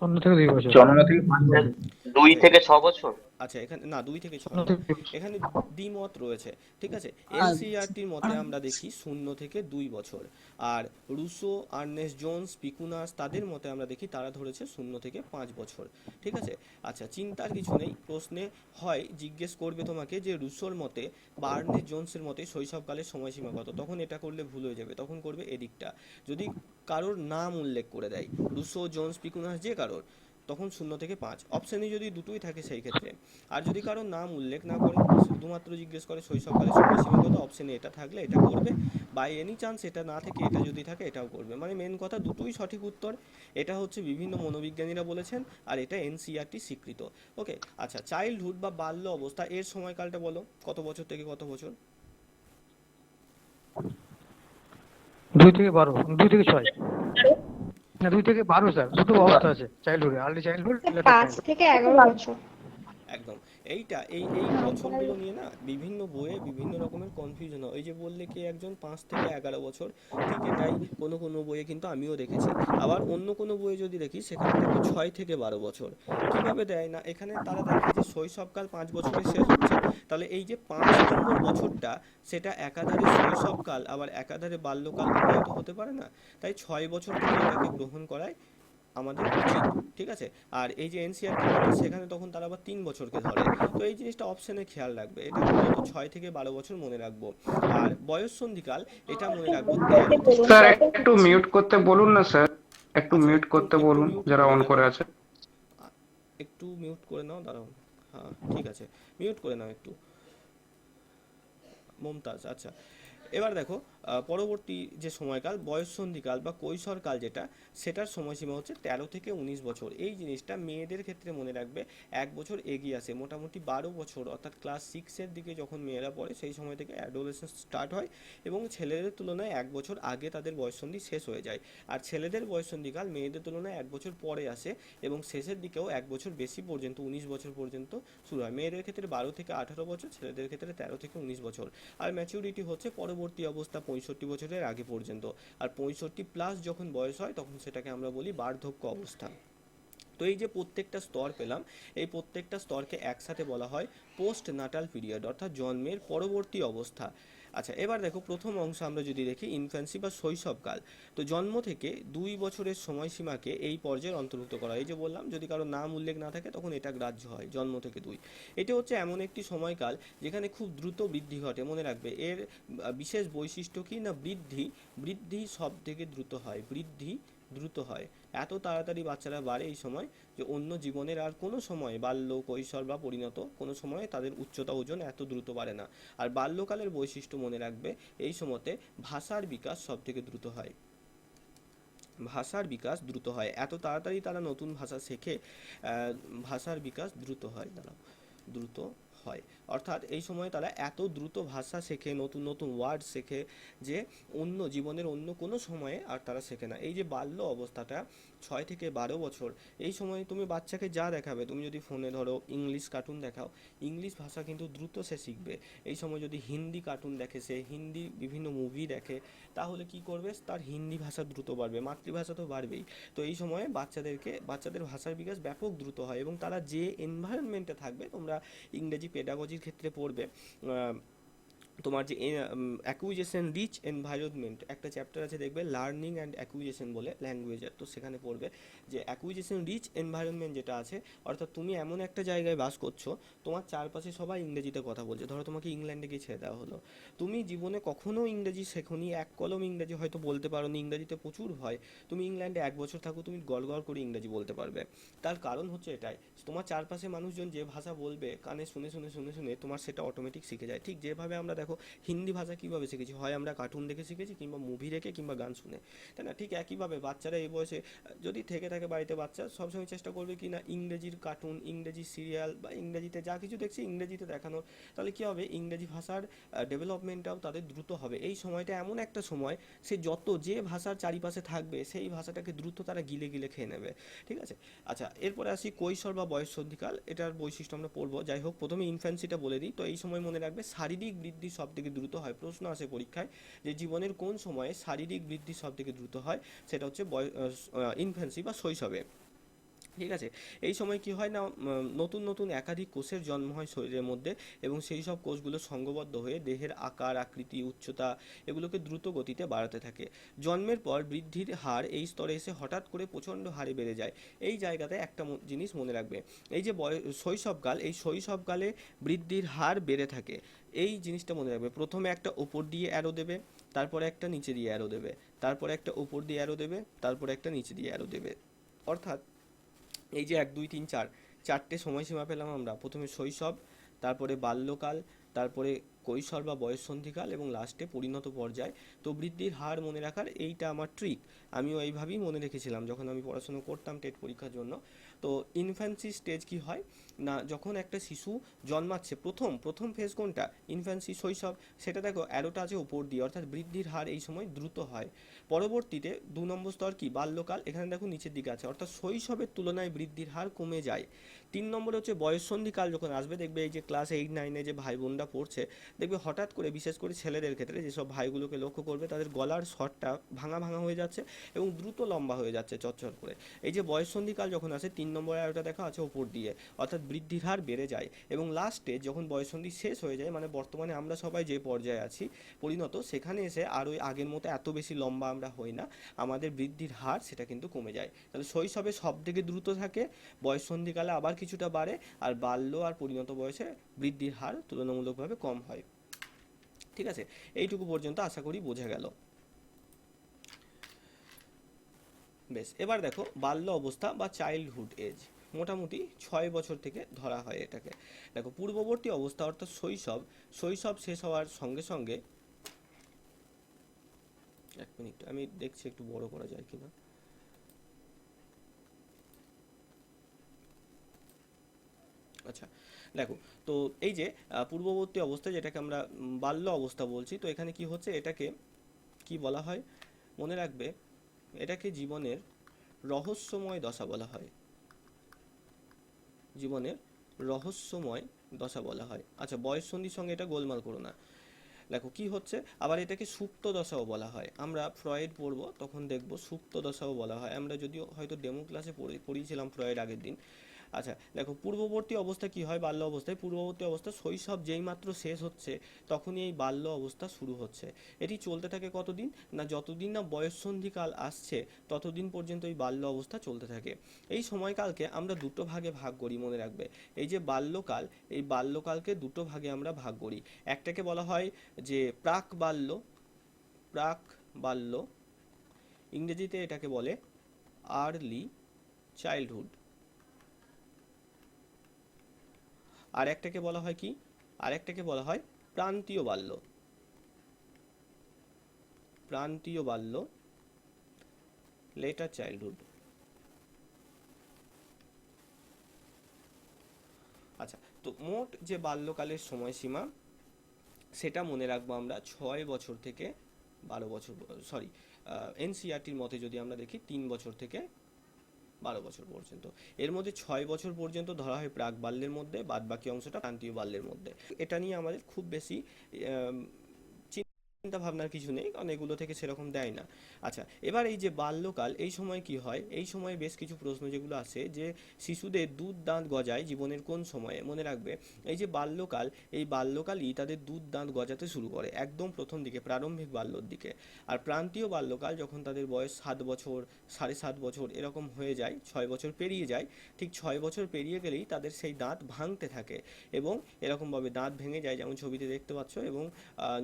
0 থেকে 2 বছর। জন্ম থেকে 5 বছর। 2 থেকে 6 বছর। আচ্ছা, এখানে না 2 থেকে 6 0 না, থেকে 2 বছর। এখানে দ্বিমত রয়েছে। ঠিক আছে, এনসিইআরটির মতে আমরা দেখি 0 থেকে 2 বছর, আর রুসো, আর্নেস্ট জোন্স, পিকুনাস তাদের মতে আমরা দেখি তারা ধরেছে 0 থেকে 5 বছর। ঠিক আছে, আচ্ছা চিন্তার কিছু নেই, প্রশ্নে হয় জিজ্ঞেস করবে তোমাকে যে রুসোর মতে বা আর্নেস্ট জোন্সের মতে শৈশবকালের সময়সীমা কত, তখন এটা করলে ভুল হয়ে যাবে, তখন করবে এদিকটা। যদি কারোর নাম উল্লেখ করে দেয়, রুসো, জোন্স, পিকুনাস যে কারোর, তখন 0 থেকে 5 অপশানে যদি দুটোই থাকে সেই ক্ষেত্রে। আর যদি কারোর নাম উল্লেখ না করে, শুধুমাত্র জিজ্ঞেস করে শৈশবকালের সময়সীমা কত, অপশানে এটা থাকলে এটা করবে, বাই এনি চান্স এটা না থেকে এটা যদি থাকে এটাও করবে। মানে মেন কথা দুটোই সঠিক উত্তর। এটা হচ্ছে বিভিন্ন মনোবিজ্ঞানীরা বলেছেন আর এটা এনসিইআরটি স্বীকৃত। ওকে, আচ্ছা চাইল্ডহুড বা বাল্য অবস্থা এর সময়কালটা বলো, কত বছর থেকে কত বছর? 2 থেকে 12, 2 থেকে 6। না 2 থেকে 12 স্যার, দুটো অবস্থা আছে childhood, early childhood, letter 5 childhood. থেকে 11 বছর। একদম, এই বছরগুলো নিয়ে না বিভিন্ন বইয়ে বিভিন্ন রকমের কনফিউশন হয়। ওই যে বললে কি একজন 5 থেকে 11 বছর, ঠিক এটাই কোনো কোনো বইয়ে কিন্তু আমিও দেখেছি। আবার অন্য কোনো বইয়ে যদি দেখি সেখানে দেখবো 6 থেকে 12 বছর। কিভাবে দেয় না, এখানে তারা দেখে যে শৈশবকাল 5 বছরে শেষ হচ্ছে, তাহলে এই যে 5 নম্বর বছরটা সেটা একাধারে শৈশবকাল আবার একাধারে বাল্যকাল উভয় তো হতে পারে না। তাই 6 বছর থেকে এটাকে গ্রহণ করায় আমাদের উচিত, ঠিক আছে। আর এই যে এনসিআরটি মতে সেখানে তখন তারা আবার 3 বছরকে ধরে। তো এই জিনিসটা অপশনে খেয়াল রাখবে, এটা মূলত 6 থেকে 12 বছর মনে রাখবো। আর বয়ঃসন্ধিকাল এটা মনে রাখবো 13 থেকে। স্যার একটু মিউট করতে বলুন না স্যার, একটু আচ্ছা, মিউট করতে একটু বলুন মিউট যারা করে অন করে নেবো, আছে। একটু মিউট করে নাও, দাঁড়াও। হ্যাঁ ঠিক আছে, মিউট করে নাও একটু, মমতাজ। আচ্ছা, এবার দেখো পরবর্তী যে সময়কাল বয়ঃসন্ধিকাল বা কৈশোরকাল যেটা, সেটার সময়সীমা হচ্ছে 13 থেকে 19 বছর। এই জিনিসটা মেয়েদের ক্ষেত্রে মনে রাখবে 1 বছর এগিয়ে আসে, মোটামুটি 12 বছর অর্থাৎ ক্লাস 6-এর দিকে যখন মেয়েরা পড়ে সেই সময় থেকে অ্যাডোলেসেন্স স্টার্ট হয় এবং ছেলেদের তুলনায় 1 বছর আগে তাদের বয়ঃসন্ধি শেষ হয়ে যায়। আর ছেলেদের বয়ঃসন্ধিকাল মেয়েদের তুলনায় 1 বছর পরে আসে এবং শেষের দিকেও 1 বছর বেশি পর্যন্ত 19 বছর পর্যন্ত শুরু হয়। মেয়েদের ক্ষেত্রে 12 থেকে 18 বছর, ছেলেদের ক্ষেত্রে 13 থেকে 19 বছর। আর ম্যাচুরিটি হচ্ছে পরবর্তী অবস্থা 65 বছরের আগে পর্যন্ত। আর 65+ যখন বয়স হয় তখন সেটাকে আমরা বলি বার্ধক্য অবস্থা। তো এই যে প্রত্যেকটা স্তর পেলাম, এই প্রত্যেকটা স্তরকে একসাথে বলা হয় পোস্ট নাটাল পিরিয়ড, অর্থাৎ জন্মের পরবর্তী অবস্থা। আচ্ছা, এবার দেখো প্রথম অংশ আমরা যদি দেখি ইনফ্যান্সি বা শৈশবকাল। তো জন্ম থেকে 2 বছরের সময়সীমাকে এই পর্যায়ের অন্তর্ভুক্ত করা হয়। এই যে বললাম যদি কারো নাম উল্লেখ না থাকে তখন এটা গ্রাহ্য হয়, জন্ম থেকে 2। এটা হচ্ছে এমন একটি সময়কাল যেখানে খুব দ্রুত বৃদ্ধি ঘটে। মনে রাখবে এর বিশেষ বৈশিষ্ট্য কি না, বৃদ্ধি। বৃদ্ধি সব থেকে দ্রুত হয়, বৃদ্ধি দ্রুত হয়। এত তাড়াতাড়ি বাচ্চারা বাড়ে এই সময় যে অন্য জীবনের আর কোনো সময় বাল্য, কৈশোর বা পরিণত কোনো সময় তাদের উচ্চতা ওজন এত দ্রুত বাড়ে না। আর বাল্যকালের বৈশিষ্ট্য মনে রাখবে এই সময়তে ভাষার বিকাশ সব থেকে দ্রুত হয়, ভাষার বিকাশ দ্রুত হয়। এত তাড়াতাড়ি তারা নতুন ভাষা শেখে, ভাষার বিকাশ দ্রুত হয়, দাঁড়াও, দ্রুত হয়। অর্থাৎ এই সময় তারা এত দ্রুত ভাষা শেখে, নতুন নতুন ওয়ার্ড শেখে যে অন্য জীবনের অন্য কোনো সময়ে আর তারা শেখে না। এই যে বাল্য অবস্থাটা 6 থেকে 12 বছর, এই সময় তুমি বাচ্চাকে যা দেখাবে, তুমি যদি ফোনে ধরো ইংলিশ কার্টুন দেখাও, ইংলিশ ভাষা কিন্তু দ্রুত সে শিখবে। এই সময় যদি হিন্দি কার্টুন দেখে, সে হিন্দি বিভিন্ন মুভি দেখে, তাহলে কি করবে, তার হিন্দি ভাষা দ্রুত বাড়বে, মাতৃভাষা তো বাড়বেই। তো এই সময়ে বাচ্চাদের ভাষার বিকাশ ব্যাপক দ্রুত হয় এবং তারা যে এনভায়রনমেন্টে থাকবে, তোমরা ইংরেজি পেডাগজির ক্ষেত্রে পড়বে তোমার যে অ্যাকুইজেশন রিচ এনভায়রনমেন্ট একটা চ্যাপ্টার আছে দেখবে, লার্নিং অ্যান্ড অ্যাকুইজেশন বলে ল্যাঙ্গুয়েজের। তো সেখানে পড়বে যে অ্যাকুইজেশন রিচ এনভায়রনমেন্ট যেটা আছে, অর্থাৎ তুমি এমন একটা জায়গায় বাস করছো, তোমার চারপাশে সবাই ইংরেজিতে কথা বলছে। ধরো তোমাকে ইংল্যান্ডে গিয়ে ছেড়ে দেওয়া হলো, তুমি জীবনে কখনো ইংরেজি শেখোনি, এক কলম ইংরেজি হয়তো বলতে পারোনি, ইংরেজিতে প্রচুর ভয়। তুমি ইংল্যান্ডে 1 বছর থাকো, তুমি গড়গড় করে ইংরেজি বলতে পারবে। তার কারণ হচ্ছে এটাই, তোমার চারপাশে মানুষজন যে ভাষা বলবে কানে শুনে শুনে শুনে শুনে তোমার সেটা অটোমেটিক শিখে যায়। ঠিক যেভাবে আমরা দেখো হিন্দি ভাষা কীভাবে শিখেছি, হয় আমরা কার্টুন দেখে শিখেছি কিংবা মুভি দেখে কিংবা গান শুনে, তাই না? ঠিক একইভাবে বাচ্চারা এই বয়সে যদি থেকে থাকে বাড়িতে, বাচ্চা সবসময় চেষ্টা করবে কি না ইংরেজির কার্টুন, ইংরেজি সিরিয়াল বা ইংরেজিতে যা কিছু দেখছি ইংরেজিতে দেখানোর। তাহলে কী হবে, ইংরেজি ভাষার ডেভেলপমেন্টটাও তাদের দ্রুত হবে। এই সময়টা এমন একটা সময়, সে যত যে ভাষার চারিপাশে থাকবে সেই ভাষাটাকে দ্রুত তারা গিলে গিলে খেয়ে নেবে, ঠিক আছে। আচ্ছা, এরপরে আসি কৈশোর বা বয়ঃসন্ধিকাল, এটার বৈশিষ্ট্য আমরা পড়বো। যাই হোক, প্রথমে ইনফ্যান্সিটা বলে দিই। তো এই সময় মনে রাখবে শারীরিক বৃদ্ধি সব থেকে দ্রুত হয়। প্রশ্ন আসে পরীক্ষায় যে জীবনের কোন সময়ে শারীরিক বৃদ্ধি সব থেকে দ্রুত হয়, সেটা হচ্ছে ইনফ্যান্সি বা শৈশবে, ঠিক আছে। এই সময় কি হয় না, নতুন নতুন একাধিক কোষের জন্ম হয় শরীরের মধ্যে এবং সেই সব কোষগুলো সংঘবদ্ধ হয়ে দেহের আকার, আকৃতি, উচ্চতা এগুলোকে দ্রুত গতিতে বাড়াতে থাকে। জন্মের পর বৃদ্ধির হার এই স্তরে এসে হঠাৎ করে প্রচণ্ড হারে বেড়ে যায়। এই জায়গাতে একটা জিনিস মনে রাখবে, এই যে শৈশবকাল, এই শৈশবকালে বৃদ্ধির হার বেড়ে থাকে। এই জিনিসটা মনে রাখবে, প্রথমে একটা উপর দিয়ে অ্যারো দেবে, তারপরে একটা নিচে দিয়ে অ্যারো দেবে, তারপরে একটা উপর দিয়ে অ্যারো দেবে, তারপরে একটা নিচে দিয়ে অ্যারো দেবে। অর্থাৎ এই যে 1 2 3 4 চারটে সময়সীমা পেলাম আমরা, প্রথমে শৈশব, তারপরে বাল্যকাল, তারপরে কৈশোর বা বয়ঃসন্ধিকাল এবং লাস্টে পরিণত পর্যায়। তো বৃদ্ধির হার মনে রাখার এইটা আমার ট্রিক, আমিও এইভাবেই মনে রেখেছিলাম যখন আমি পড়াশোনা করতাম টেট পরীক্ষার জন্য। তো তো ইনফ্যান্সি স্টেজ কি হয় না, যখন একটা শিশু জন্মাচ্ছে, প্রথম ফেজ কোনটা, ইনফ্যান্সি শৈশব, সেটা দেখো অ্যারোটা আছে উপর দিয়ে, অর্থাৎ বৃদ্ধির হার এই সময় দ্রুত হয়। পরবর্তীতে 2 নম্বর স্তর কি, বাল্যকাল, এখানে দেখো নিচের দিকে আছে, অর্থাৎ শৈশবের তুলনায় বৃদ্ধির হার কমে যায়। 3 নম্বর হচ্ছে বয়ঃসন্ধিকাল যখন আসবে, দেখবে এই যে ক্লাস 8-9-এ যে ভাই বোনরা পড়ছে, দেখবে হঠাৎ করে বিশেষ করে ছেলেদের ক্ষেত্রে যেসব ভাইগুলোকে লক্ষ্য করবে, তাদের গলার স্বরটা ভাঙা ভাঙা হয়ে যাচ্ছে এবং দ্রুত লম্বা হয়ে যাচ্ছে চচ্চর করে। এই যে বয়ঃসন্ধিকাল যখন আসে, 3 নম্বর অ্যারোটা দেখা আছে ওপর দিয়ে, অর্থাৎ বৃদ্ধির হার বেড়ে যায়। এবং লাস্টে যখন বয়ঃসন্ধি শেষ হয়ে যায়, মানে বর্তমানে আমরা সবাই যে পর্যায়ে আছি পরিণত, সেখানে এসে আর ওই আগের মতো এত বেশি লম্বা আমরা হই না, আমাদের বৃদ্ধির হার সেটা কিন্তু কমে যায়। তাহলে শৈশবে সব থেকে দ্রুত থাকে, বয়ঃসন্ধিকালে আবার কিছুটা বাড়ে, আর বাল্য আর পরিণত বয়সে বৃদ্ধির হার তুলনামূলকভাবে কম হয়। ঠিক আছে, এইটুকু পর্যন্ত আশা করি বোঝা গেল। বেশ, এবার দেখো বাল্য অবস্থা বা চাইল্ডহুড এজ, মোটামুটি 6 বছর থেকে ধরা হয় এটাকে। দেখো পূর্ববর্তী অবস্থা অর্থাৎ শৈশব শেষ হওয়ার সঙ্গে সঙ্গে, এক মিনিট আমি দেখছি একটু বড় করা যায় কিনা। আচ্ছা, দেখো, তো এই যে পূর্ববর্তী অবস্থা যেটাকে আমরা বাল্য অবস্থা বলছি, তো এখানে কি হচ্ছে, এটাকে কি বলা হয় মনে রাখবে, এটাকে জীবনের রহস্যময় দশা বলা হয়, জীবনের রহস্যময় দশা বলা হয়। আচ্ছা, বয়ঃসন্ধির সঙ্গে এটা গোলমাল করো না। দেখো কি হচ্ছে, আবার এটাকে সুপ্ত দশাও বলা হয়, আমরা ফ্রয়েড পড়বো তখন দেখবো সুপ্ত দশাও বলা হয়, আমরা যদিও হয়তো ডেমো ক্লাসে পড়িয়েছিলাম ফ্রয়েড আগের দিন। আচ্ছা দেখো, পূর্ববর্তী অবস্থা কি হয়, বাল্য অবস্থায়, পূর্ববর্তী অবস্থা শৈশব যেই মাত্র শেষ হচ্ছে তখনই এই বাল্য অবস্থা শুরু হচ্ছে। এটি চলতে থাকে কতদিন না, যতদিন না বয়ঃসন্ধিকাল আসছে ততদিন পর্যন্ত এই বাল্য অবস্থা চলতে থাকে। এই সময়কালকে আমরা দুটো ভাগে ভাগ করি, মনে রাখবে, এই যে বাল্যকাল, এই বাল্যকালকে দুটো ভাগে আমরা ভাগ করি। একটাকে বলা হয় যে প্রাক বাল্য, ইংরেজিতে এটাকে বলে আর্লি চাইল্ডহুড। আর একটাকে বলা হয় কি, আর একটাকে বলা হয় প্রান্তীয় বাল্য, লেটার চাইল্ডহুড। আচ্ছা, তো মোট যে বাল্যকালের সময়সীমা সেটা মনে রাখবো আমরা 6 বছর থেকে 12 বছর, সরি, এনসিইআরটির মতে যদি আমরা দেখি 3 বছর থেকে 12 বছর পর্যন্ত। এর মধ্যে 6 বছর পর্যন্ত ধরা হয় প্রাক বাল্যের মধ্যে, বাদ বাকি অংশটা প্রান্তীয় বাল্যের মধ্যে। এটা নিয়ে আমাদের খুব বেশি চিন্তা ভাবনার কিছু নেই, কারণ এগুলো থেকে সেরকম দেয় না। আচ্ছা, এবার এই যে বাল্যকাল, এই সময় কি হয়, এই সময় বেশ কিছু প্রশ্ন যেগুলো আসে, যে শিশুদের দুধ দাঁত গজায় জীবনের কোন সময়ে, মনে রাখবে এই যে বাল্যকাল, এই বাল্যকালই তাদের দুধ দাঁত গজাতে শুরু করে একদম প্রথম দিকে, প্রারম্ভিক বাল্যর দিকে। আর প্রান্তীয় বাল্যকাল যখন তাদের বয়স 7 বছর, 7.5 বছর এরকম হয়ে যায়, 6 বছর পেরিয়ে যায়, ঠিক 6 বছর পেরিয়ে গেলেই তাদের সেই দাঁত ভাঙতে থাকে এবং এরকমভাবে দাঁত ভেঙে যায়, যেমন ছবিতে দেখতে পাচ্ছ, এবং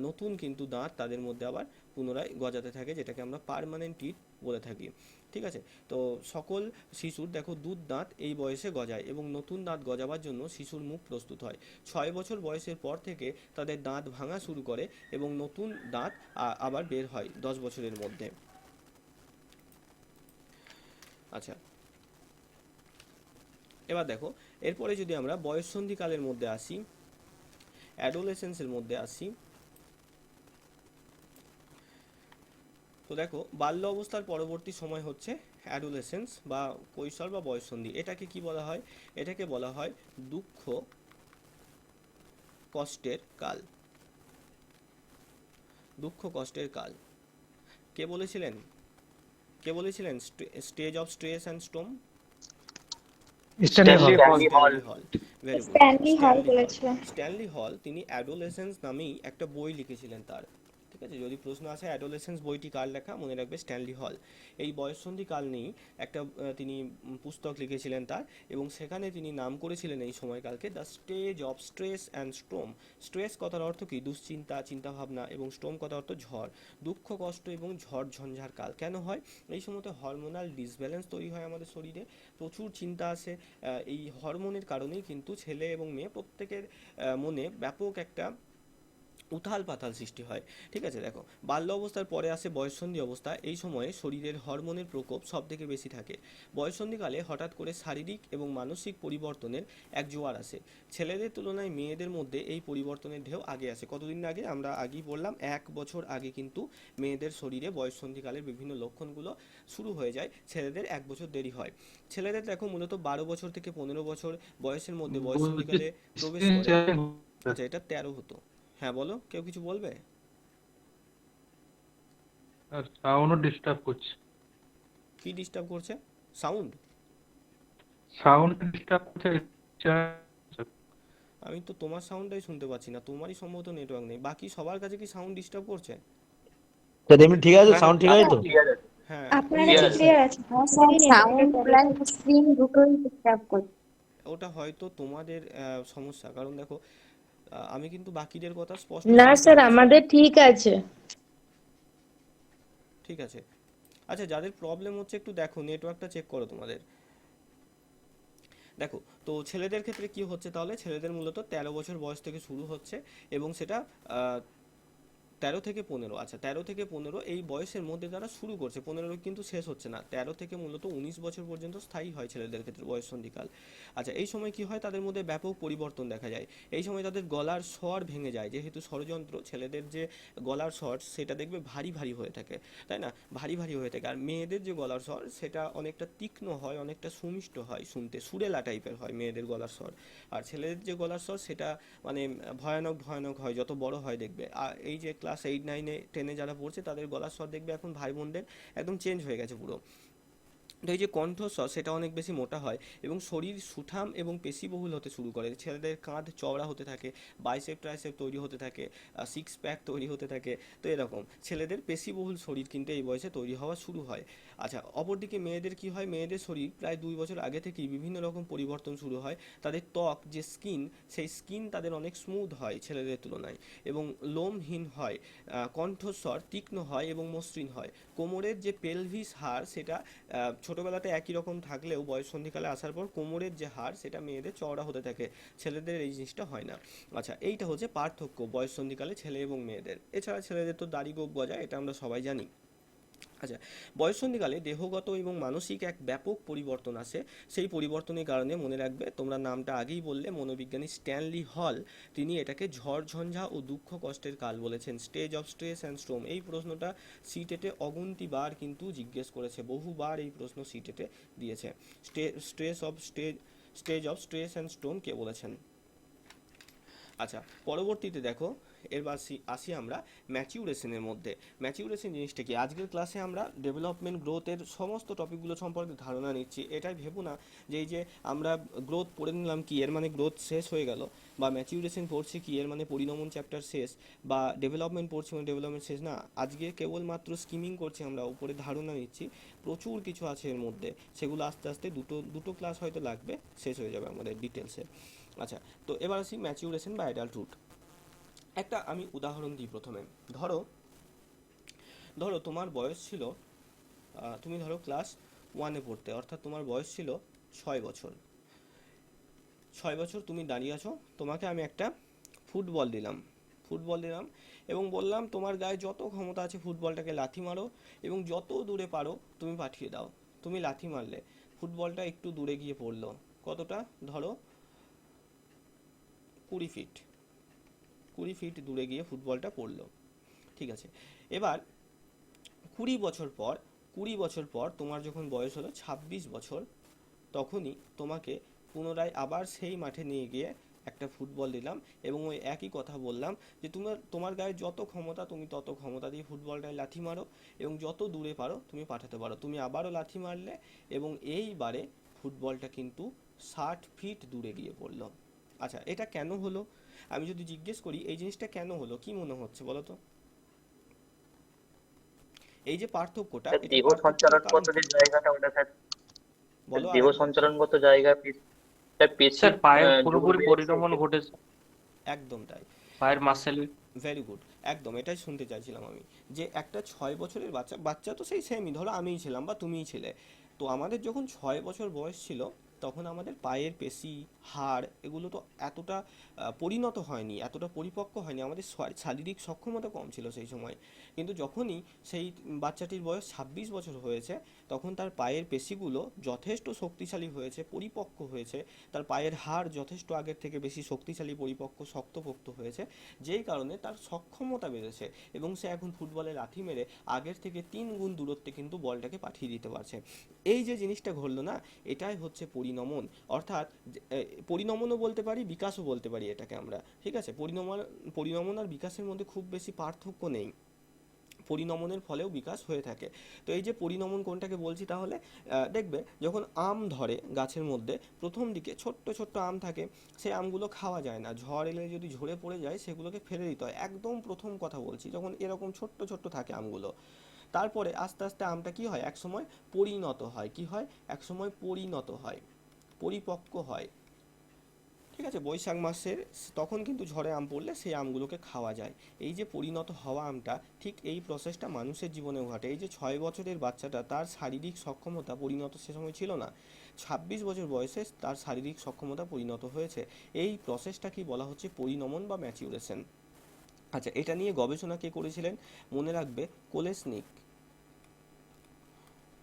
নতুন কিন্তু দাঁত তাদের মধ্যে আবার পুনরায় গজাতে থাকে, যেটাকে আমরা পার্মানেন্ট টিথ বলে থাকি। ঠিক আছে, তো সকল শিশুর দেখো দুধ দাঁত এই বয়সে গজায় এবং নতুন দাঁত গজাবার জন্য শিশুর মুখ প্রস্তুত হয়। 6 বছর বয়সের পর থেকে তাদের দাঁত ভাঙা শুরু করে এবং নতুন দাঁত আবার বের হয় 10 বছরের মধ্যে। আচ্ছা, এবার দেখো, এরপরে যদি আমরা বয়ঃসন্ধিকালের মধ্যে আসি, অ্যাডোলেসেন্সের মধ্যে আসি, তো দেখো বাল্য অবস্থার পরবর্তী সময় হচ্ছে অ্যাডোলেসেন্স বা কৈশোর বা বয়ঃসন্ধি। এটাকে কি বলা হয়, এটাকে বলা হয় দুঃখ কষ্টের কাল, দুঃখ কষ্টের কাল। কে বলেছিলেন, stage of stress and storm, Stanley হল। স্ট্যানলি হল, ভেরি গুড, স্ট্যানলি হল বলেছিলেন। স্ট্যানলি হল তিনি অ্যাডোলেসেন্স নামেই একটা বই লিখেছিলেন তার। ঠিক আছে, যদি প্রশ্ন আসে অ্যাডোলেসেন্স বইটি কার লেখা, মনে রাখবে স্ট্যানলি হল। এই বয়ঃসন্ধি কাল নিয়েই একটা তিনি পুস্তক লিখেছিলেন তার, এবং সেখানে তিনি নাম করেছিলেন এই সময়কালকে the stage of stress and storm. Stress কথার অর্থ কি, দুশ্চিন্তা, চিন্তাভাবনা, এবং স্টোম কথার অর্থ ঝড়, দুঃখ কষ্ট এবং ঝড় ঝঞ্ঝার কাল। কেন হয়, এই সময়তে হরমোনাল ডিসব্যালেন্স তৈরি হয় আমাদের শরীরে, প্রচুর চিন্তা আসে, এই হরমোনের কারণেই কিন্তু ছেলে এবং মেয়ে প্রত্যেকের মনে ব্যাপক একটা উথাল পাথাল সৃষ্টি হয়। ঠিক আছে, দেখো বাল্য অবস্থার পরে আসে বয়ঃসন্ধি অবস্থা। এই সময়ে শরীরের হরমোনের প্রকোপ সব থেকে বেশি থাকে। বয়ঃসন্ধিকালে হঠাৎ করে শারীরিক এবং মানসিক পরিবর্তনের এক জোয়ার আসে। ছেলেদের তুলনায় মেয়েদের মধ্যে এই পরিবর্তনের ঢেউ আগে আসে। কতদিন আগে? আমরা আগেই বললাম 1 বছর আগে কিন্তু মেয়েদের শরীরে বয়ঃসন্ধিকালের বিভিন্ন লক্ষণগুলো শুরু হয়ে যায়, ছেলেদের 1 বছর দেরি হয়। ছেলেদের দেখো মূলত 12 বছর থেকে 15 বছর বয়সের মধ্যে বয়ঃসন্ধিকালে প্রবেশ করে। আচ্ছা, এটা 13 হতো। হ্যাঁ বলো, কেউ কিছু বলবে? আর সাউন্ডও ডিস্টার্ব করছে। কি ডিস্টার্ব করছে? সাউন্ড? সাউন্ড ডিস্টার্ব করছে। আমি তো তোমার সাউন্ডটাই শুনতে পাচ্ছি না, তোমারই সম্ভবত নেটওয়ার্ক নেই। বাকি সবার কাছে কি সাউন্ড ডিস্টার্ব করছে? এমনি ঠিক আছে, সাউন্ড ঠিক আছে তো? ক্লিয়ার আছে। হ্যাঁ, আপনার Clear কাছে আছে। ক্লিয়ার আছে? সাউন্ড প্লাস স্ক্রিন দুটোই ডিস্টার্ব করছে। ওটা হয়তো তোমাদের সমস্যা, কারণ দেখো আমি কিন্তু বাকিদের কথা স্পষ্ট না শুনতে স্যার, পাচ্ছি। আমাদের ঠিক আছে। ঠিক আছে, আচ্ছা যাদের প্রবলেম হচ্ছে একটু দেখো, নেটওয়ার্কটা চেক করো তোমাদের। দেখো, তো ছেলেদের ক্ষেত্রে কি হচ্ছে তাহলে? ছেলেদের মূলত 13 বছর বয়স থেকে শুরু হচ্ছে এবং সেটা 13 থেকে 15। আচ্ছা, 13 থেকে 15 এই বয়সের মধ্যে তারা শুরু করছে, 15 কিন্তু শেষ হচ্ছে না। 13 থেকে মূলত 19 বছর পর্যন্ত স্থায়ী হয় ছেলেদের ক্ষেত্রে বয়ঃসন্ধিকাল। আচ্ছা, এই সময় কি হয়? তাদের মধ্যে ব্যাপক পরিবর্তন দেখা যায়। এই সময় তাদের গলার স্বর ভেঙে যায়, যেহেতু ষড়যন্ত্র, ছেলেদের যে গলার স্বর সেটা দেখবে ভারী ভারী হয়ে থাকে, তাই না? ভারী ভারী হয়ে থাকে। আর মেয়েদের যে গলার স্বর সেটা অনেকটা তীক্ষ্ণ হয়, অনেকটা সুমিষ্ট হয় শুনতে, সুরেলা টাইপের হয় মেয়েদের গলার স্বর। আর ছেলেদের যে গলার স্বর সেটা মানে ভয়ানক ভয়ানক হয় যত বড় হয় দেখবে। আর এই যে ক্লাস 8, 9, 10 যারা পড়ছে তাদের গলার স্বর দেখবে এখন ভাই বোনদের একদম চেঞ্জ হয়ে গেছে পুরো। তো এই যে কণ্ঠস্বর সেটা অনেক বেশি মোটা হয় এবং শরীর সুঠাম এবং পেশিবহুল হতে শুরু করে। ছেলেদের কাঁধ চওড়া হতে থাকে, বাইসেপ ট্রাইসেপ তৈরি হতে থাকে, সিক্স প্যাক তৈরি হতে থাকে। তো এরকম ছেলেদের পেশিবহুল শরীর কিন্তু এই বয়সে তৈরি হওয়া শুরু হয়। আচ্ছা, অপরদিকে মেয়েদের কি হয়? মেয়েদের শরীর প্রায় 2 বছর আগে থেকেই বিভিন্ন রকম পরিবর্তন শুরু হয়। তাদের ত্বক যে স্কিন, সেই স্কিন তাদের অনেক স্মুথ হয় ছেলেদের তুলনায় এবং লোমহীন হয়। কণ্ঠস্বর তীক্ষ্ণ হয় এবং মসৃণ হয়। কোমরের যে পেলভিস হাড় সেটা ছোটবেলাতে একই রকম থাকলেও বয়ঃসন্ধিকালে আসার পর কোমরের যে হাড় সেটা মেয়েদের চওড়া হতে থাকে, ছেলেদের এই জিনিসটা হয় না। আচ্ছা, এইটা হচ্ছে পার্থক্য বয়ঃসন্ধিকালে ছেলে এবং মেয়েদের। এছাড়া ছেলেদের তো দাড়ি গোঁফ গজায়, এটা আমরা সবাই জানি। আচ্ছা, বয়ঃসন্ধিকালে দেহগত এবং মানসিক এক ব্যাপক পরিবর্তন আসে। সেই পরিবর্তনের কারণে মনে রাখবে, তোমরা নামটা আগেই বললে, মনোবিজ্ঞানী স্ট্যানলি হল, তিনি এটাকে ঝড় ঝঞ্ঝা ও দুঃখ কষ্টের কাল বলেছেন। স্টেজ অফ স্ট্রেস অ্যান্ড স্ট্রোম, এই প্রশ্নটা সিটেটে অগুন্তি বার কিন্তু জিজ্ঞেস করেছে, বহুবার এই প্রশ্ন সিটেটে দিয়েছে। Stage of stress and storm কে বলেছেন? আচ্ছা, পরবর্তীতে দেখো, এবার আসি আমরা ম্যাচিউরেশনের মধ্যে। ম্যাচিউরেশন জিনিসটা কি? আজকের ক্লাসে আমরা ডেভেলপমেন্ট গ্রোথের সমস্ত টপিকগুলো সম্পর্কে ধারণা নিচ্ছি। এটাই ভেবো না যে এই যে আমরা গ্রোথ পড়ে নিলাম কি এর মানে গ্রোথ শেষ হয়ে গেল, বা ম্যাচিউরেশন পড়ছি কি এর মানে পরিণমন চ্যাপ্টার শেষ, বা ডেভেলপমেন্ট পড়ছি মানে ডেভেলপমেন্ট শেষ না। আজকে কেবলমাত্র স্কিমিং করছি, আমরা উপরে ধারণা নিচ্ছি। প্রচুর কিছু আছে এর মধ্যে, সেগুলো আস্তে আস্তে দুটো ক্লাস হয়তো লাগবে, শেষ হয়ে যাবে আমাদের ডিটেলসে। আচ্ছা, তো এবার আসি ম্যাচিউরেশন বা অ্যাডাল্টহুড। একটা আমি উদাহরণ দিই প্রথমে। ধরো তোমার বয়স ছিল, তুমি ধরো ক্লাস 1-এ পড়তে, অর্থাৎ তোমার বয়স ছিল 6 বছর। 6 বছর তুমি দাঁড়িয়ে আছো, তোমাকে আমি একটা ফুটবল দিলাম এবং বললাম তোমার গায়ে যত ক্ষমতা আছে ফুটবলটাকে লাথি মারো এবং যত দূরে পারো তুমি পাঠিয়ে দাও। তুমি লাথি মারলে, ফুটবলটা একটু দূরে গিয়ে পড়লো। কতটা? ধরো 20 ফিট দূরে গিয়ে ফুটবলটা পড়লো। ঠিক আছে, এবার 20 বছর পর তোমার যখন বয়স হলো 26 বছর, তখনই তোমাকে পুনরায় আবার সেই মাঠে নিয়ে গিয়ে একটা ফুটবল দিলাম এবং ওই একই কথা বললাম যে তোমার গায়ে যত ক্ষমতা তুমি তত ক্ষমতা দিয়ে ফুটবলটায় লাথি মারো এবং যত দূরে পারো তুমি পাঠাতে পারো। তুমি আবারও লাথি মারলে এবং এইবারে ফুটবলটা কিন্তু 60 ফিট দূরে গিয়ে পড়লো। আচ্ছা, এটা কেন হলো? আমি যদি জিজ্ঞেস করি এই জিনিসটা কেন হলো, কি মনে হচ্ছে বলো তো? এই যে পার্থক্যটা, স্যার, এটা দেহ পার্থক্যটার কারণ সঞ্চালনগত যে কি? জায়গাটা ওটা স্যার, বলো দেহ আরেকবার। সঞ্চালনগত জায়গা স্যার পেশি স্যার পায়ের জোর পুরোপুরি বেড়েছে। পরিণমন ঘটেছে, একদম তাই, পায়ের মাসেল। ভেরি গুড, একদম এটাই শুনতে চাইছিলাম আমি। যে একটা 6 বছরের বাচ্চা তো সেই সেমই, ধরো আমিই ছিলাম বা তুমিই ছিলে, তো আমাদের যখন 6 বছর বয়স ছিল তখন আমাদের পায়ের পেশি, হাড় এগুলো তো এতটা পরিণত হয়নি, এতটা পরিপক্ক হয়নি, আমাদের শারীরিক সক্ষমতা কম ছিল সেই সময়। কিন্তু যখনই সেই বাচ্চাটির বয়স 26 বছর হয়েছে, তখন তার পায়ের পেশিগুলো যথেষ্ট শক্তিশালী হয়েছে, পরিপক্ক হয়েছে, তার পায়ের হাড় যথেষ্ট আগের থেকে বেশি শক্তিশালী, পরিপক্ক, শক্তপোক্ত হয়েছে, যেই কারণে তার সক্ষমতা বেড়েছে এবং সে এখন ফুটবলে লাথি মেরে আগের থেকে 3 গুণ দূরত্বে কিন্তু বলটাকে পাঠিয়ে দিতে পারছে। এই যে জিনিসটা ঘটলো না, এটাই হচ্ছে পরিণমন। অর্থাৎ পরিণমনও বলতে পারি, বিকাশও বলতে পারি এটাকে আমরা, ঠিক আছে? পরিণমন আর বিকাশের মধ্যে খুব বেশি পার্থক্য নেই, পরিণমনের ফলেও বিকাশ হয়ে থাকে। তো এই যে পরিণমন কোনটাকে বলছি, তাহলে দেখবে যখন আম ধরে গাছের মধ্যে, প্রথম দিকে ছোট্ট ছোট্ট আম থাকে, সেই আমগুলো খাওয়া যায় না, ঝড় এলে যদি ঝরে পড়ে যায় সেগুলোকে ফেলে দিতে হয়, একদম প্রথম কথা বলছি, যখন এরকম ছোট্ট ছোট্ট থাকে আমগুলো। তারপরে আস্তে আস্তে আমটা কি হয়, একসময় পরিণত হয়, কি হয়, একসময় পরিণত হয়, পরিপক্ক হয়, ঠিক আছে? বৈশাখ মাসের তখন কিন্তু ঝড়ে আম পড়লে সেই আমগুলোকে খাওয়া যায়। এই যে পরিণত হওয়া আমটা, ঠিক এই প্রসেসটা মানুষের জীবনেও ঘটে। এই যে 6 বছরের বাচ্চাটা, তার শারীরিক সক্ষমতা পরিণত সে সময় ছিল না, 26 বছর বয়সে তার শারীরিক সক্ষমতা পরিণত হয়েছে। এই প্রসেসটাকেই বলা হচ্ছে পরিণমন বা ম্যাচিউরেশন। আচ্ছা, এটা নিয়ে গবেষণা কে করেছিলেন? মনে রাখবে, কোলেসনিক।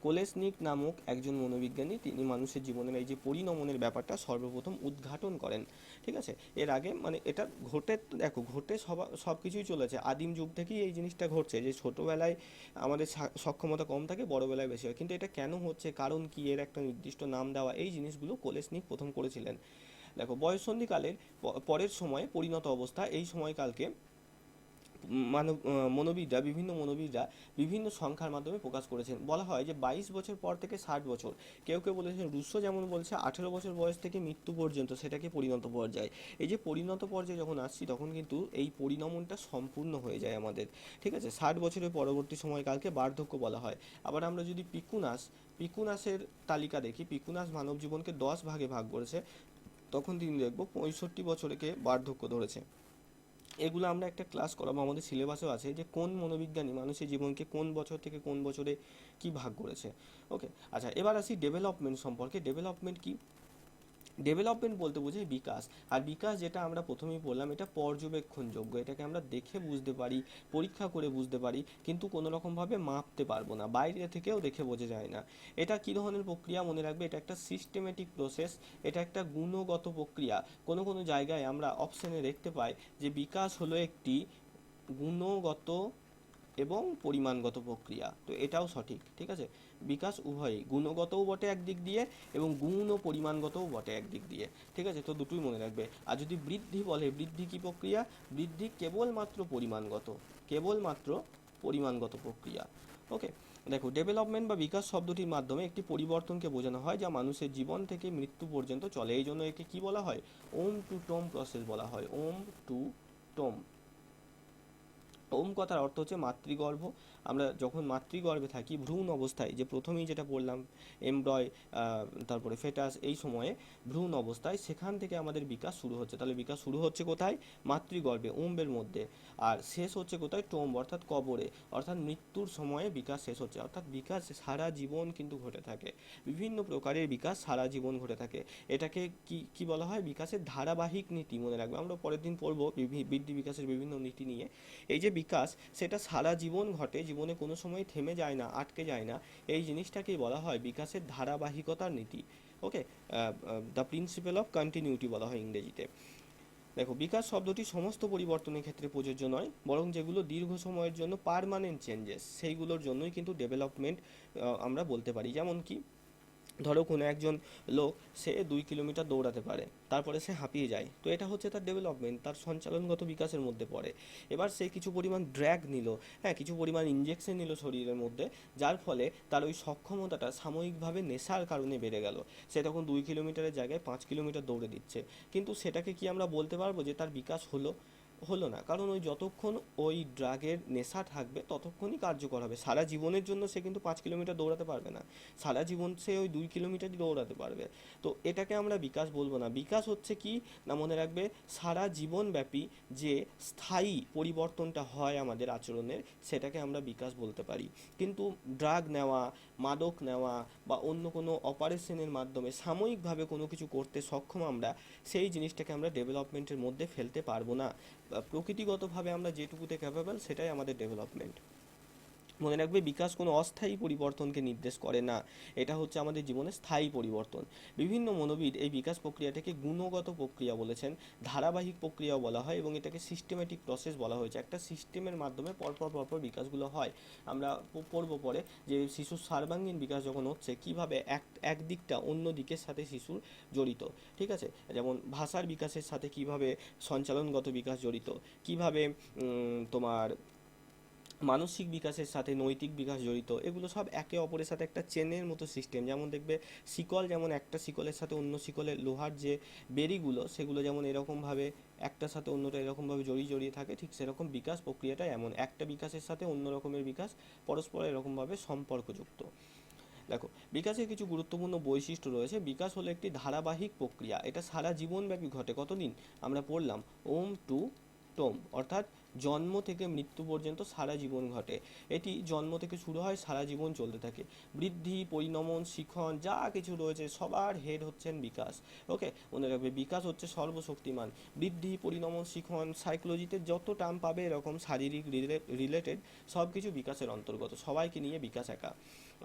কোলেসনিক নামক একজন মনোবিজ্ঞানী, তিনি মানুষের জীবনের এই যে পরিণমনের ব্যাপারটা সর্বপ্রথম উদ্ঘাটন করেন, ঠিক আছে? এর আগে মানে এটা ঘটে, দেখো ঘটে সব কিছুই চলেছে, আদিম যুগ থেকেই এই জিনিসটা ঘটছে, যে ছোটোবেলায় আমাদের সক্ষমতা কম থাকে, বড়োবেলায় বেশি হয়। কিন্তু এটা কেন হচ্ছে, কারণ কি, এর একটা নির্দিষ্ট নাম দেওয়া, এই জিনিসগুলো কোলেসনিক প্রথম করেছিলেন। দেখো, বয়ঃসন্ধিকালের পরের সময় পরিণত অবস্থা, এই সময়কালকে মনোবিদরা, বিভিন্ন মনোবিদরা বিভিন্ন সংখ্যার মাধ্যমে প্রকাশ করেছেন। বলা হয় যে 22 বছর পর থেকে 60 বছর, কেউ কেউ বলেছেন, রুশো যেমন বলছে 18 বছর বয়স থেকে মৃত্যু পর্যন্ত, সেটাকে পরিণত পর্যায়। এই যে পরিণত পর্যায়ে যখন আসছি, তখন কিন্তু এই পরিণমনটা সম্পূর্ণ হয়ে যায় আমাদের, ঠিক আছে? 60 বছরের পরবর্তী সময়কালকে বার্ধক্য বলা হয়। আবার আমরা যদি পিকুনাসের তালিকা দেখি, পিকুনাস মানব জীবনকে 10 ভাগে ভাগ করেছে, তখন তিনি দেখব 65 বছরকে বার্ধক্য ধরেছে। এগুলো আমরা একটা ক্লাস করাবো, আমাদের সিলেবাসেও আছে, যে কোন মনোবিজ্ঞানী মানুষের জীবনকে কোন বছর থেকে কোন বছরে কি ভাগ করেছে। ওকে, আচ্ছা, এবার আসি ডেভেলপমেন্ট সম্পর্কে। ডেভেলপমেন্ট কি? ডেভেলপমেন্ট বলতে বোঝাই বিকাশ। আর বিকাশ, যেটা আমরা প্রথমেই বললাম, এটা পর্যবেক্ষণযোগ্য, এটাকে আমরা দেখে বুঝতে পারি, পরীক্ষা করে বুঝতে পারি, কিন্তু কোনো রকমভাবে মাপতে পারবো না, বাইরে থেকেও দেখে বোঝা যায় না। এটা কী ধরনের প্রক্রিয়া? মনে রাখবে, এটা একটা সিস্টেমেটিক প্রসেস, এটা একটা গুণগত প্রক্রিয়া। কোনো কোনো জায়গায় আমরা অপশানে দেখতে পাই যে বিকাশ হলো একটি গুণগত এবং পরিমাণগত প্রক্রিয়া, তো এটাও সঠিক, ঠিক আছে? বিকাশ উভয়ই, গুণগতও বটে একদিক দিয়ে এবং গুণ ও পরিমাণগতও বটে একদিক দিয়ে, ঠিক আছে? তো দুটোই মনে রাখবে। আর যদি বৃদ্ধি বলে, বৃদ্ধি কি প্রক্রিয়া? বৃদ্ধি কেবলমাত্র পরিমাণগত প্রক্রিয়া। ওকে, দেখো, ডেভেলপমেন্ট বা বিকাশ শব্দটির মাধ্যমে একটি পরিবর্তনকে বোঝানো হয়, যা মানুষের জীবন থেকে মৃত্যু পর্যন্ত চলে। এই জন্য একে কি বলা হয়? ওম টু টোম প্রসেস বলা হয়, ওম টু টোম। ওম কথার অর্থ হচ্ছে মাতৃগর্ভ। আমরা যখন মাতৃগর্ভে থাকি, ভ্রূণ অবস্থায়, যে প্রথমেই যেটা বললাম, এমব্রয়, তারপরে ফেটাস, এই সময়ে ভ্রূণ অবস্থায়, সেখান থেকে আমাদের বিকাশ শুরু হচ্ছে। তাহলে বিকাশ শুরু হচ্ছে কোথায়? মাতৃগর্ভে, ওম্বের মধ্যে। আর শেষ হচ্ছে কোথায়? টোম্ব, অর্থাৎ কবরে, অর্থাৎ মৃত্যুর সময়ে বিকাশ শেষ হচ্ছে। অর্থাৎ বিকাশ সারা জীবন কিন্তু ঘটে থাকে, বিভিন্ন প্রকারের বিকাশ সারা জীবন ঘটে থাকে। এটাকে কি বলা হয়? বিকাশের ধারাবাহিক নীতি। মনে রাখবে, আমরা পরের দিন পড়বো বৃদ্ধি বিকাশের বিভিন্ন নীতি নিয়ে। এই যে বিকাশ, সেটা সারা জীবন ঘটে, জীবনে কোনো সময় থেমে যায় না, আটকে যায় না। এই জিনিসটাকেই বলা হয় বিকাশের ধারাবাহিকতার নীতি। ওকে, দ্য প্রিন্সিপাল অফ কন্টিনিউটি বলা হয় ইংরেজিতে। দেখো, বিকাশ শব্দটি সমস্ত পরিবর্তনের ক্ষেত্রে প্রযোজ্য নয়, বরং যেগুলো দীর্ঘ সময়ের জন্য পার্মানেন্ট চেঞ্জেস, সেইগুলোর জন্যই কিন্তু ডেভেলপমেন্ট আমরা বলতে পারি। যেমন কি, ধরো কোনো একজন লোক, সে 2 কিলোমিটার দৌড়াতে পারে, তারপরে সে হাঁপিয়ে যায়, তো এটা হচ্ছে তার ডেভেলপমেন্ট, তার সঞ্চালনগত বিকাশের মধ্যে পড়ে। এবার সে কিছু পরিমাণ ড্র্যাগ নিল, হ্যাঁ, কিছু পরিমাণ ইঞ্জেকশন নিল শরীরের মধ্যে, যার ফলে তার ওই সক্ষমতাটা সাময়িকভাবে নেশার কারণে বেড়ে গেল, সে তখন 2 কিলোমিটারের জায়গায় 5 কিলোমিটার দৌড়ে দিচ্ছে। কিন্তু সেটাকে কি আমরা বলতে পারবো যে তার বিকাশ হলো? হলো না, কারণ ওই যতক্ষণ ওই ড্রাগের নেশা থাকবে ততক্ষণই কার্যকর হবে। সারা জীবনের জন্য সে কিন্তু 5 কিলোমিটার দৌড়াতে পারবে না, সারা জীবন সে ওই 2 কিলোমিটারই দৌড়াতে পারবে। তো এটাকে আমরা বিকাশ বলবো না। বিকাশ হচ্ছে কি না, মনে রাখবে, সারা জীবনব্যাপী যে স্থায়ী পরিবর্তনটা হয় আমাদের আচরণের, সেটাকে আমরা বিকাশ বলতে পারি। কিন্তু ড্রাগ নেওয়া, মাদক নেওয়া বা অন্য কোনো অপারেশনের মাধ্যমে সাময়িকভাবে কোনো কিছু করতে সক্ষম আমরা, সেই জিনিসটাকে আমরা ডেভেলপমেন্টের মধ্যে ফেলতে পারবো না। প্রকৃতিগতভাবে আমরা যেটুকুতে ক্যাপাবল সেটাই আমাদের ডেভেলপমেন্ট। মনে রাখবে, বিকাশ কোনো অস্থায়ী পরিবর্তনকে নির্দেশ করে না, এটা হচ্ছে আমাদের জীবনে স্থায়ী পরিবর্তন। বিভিন্ন মনোবিদ এই বিকাশ প্রক্রিয়াটাকে গুণগত প্রক্রিয়া বলেছেন, ধারাবাহিক প্রক্রিয়াও বলা হয়, এবং এটাকে সিস্টেমেটিক প্রসেস বলা হয়েছে। একটা সিস্টেমের মাধ্যমে পরপর বিকাশগুলো হয়। আমরা পড়বো পরে যে শিশুর সর্বাঙ্গীন বিকাশ যখন হচ্ছে, কীভাবে এক দিকটা অন্য দিকের সাথে শিশুর জড়িত, ঠিক আছে? যেমন ভাষার বিকাশের সাথে কীভাবে সঞ্চালনগত বিকাশ জড়িত, কীভাবে তোমার মানসিক বিকাশের সাথে নৈতিক বিকাশ জড়িত, এগুলো সব একে অপরের সাথে একটা চেনের মতো সিস্টেম। যেমন দেখবে শিকল, যেমন একটা শিকলের সাথে অন্য শিকলের লোহার যে বেড়িগুলো, সেগুলো যেমন এরকমভাবে একটার সাথে অন্যটা এরকমভাবে জড়িয়ে থাকে, ঠিক সেরকম বিকাশ প্রক্রিয়াটা এমন, একটা বিকাশের সাথে অন্য রকমের বিকাশ পরস্পর এরকমভাবে সম্পর্কযুক্ত। দেখো, বিকাশের কিছু গুরুত্বপূর্ণ বৈশিষ্ট্য রয়েছে। বিকাশ হলো একটি ধারাবাহিক প্রক্রিয়া, এটা সারা জীবনব্যাপী ঘটে। কতদিন আমরা পড়লাম? ওম টু টোম, অর্থাৎ জন্ম থেকে মৃত্যু পর্যন্ত সারা জীবন ঘটে। এটি জন্ম থেকে শুরু হয়, সারা জীবন চলতে থাকে। বৃদ্ধি, পরিণমন, শিখন যা কিছু রয়েছে সবার হেড হচ্ছেন বিকাশ। ওকে, মনে রাখবে, বিকাশ হচ্ছে সর্বশক্তিমান। বৃদ্ধি, পরিণমন, শিখন, সাইকোলজিতে যত টার্ম পাবে এরকম শারীরিক রিলেটেড সব কিছু বিকাশের অন্তর্গত, সবাইকে নিয়ে বিকাশ একা।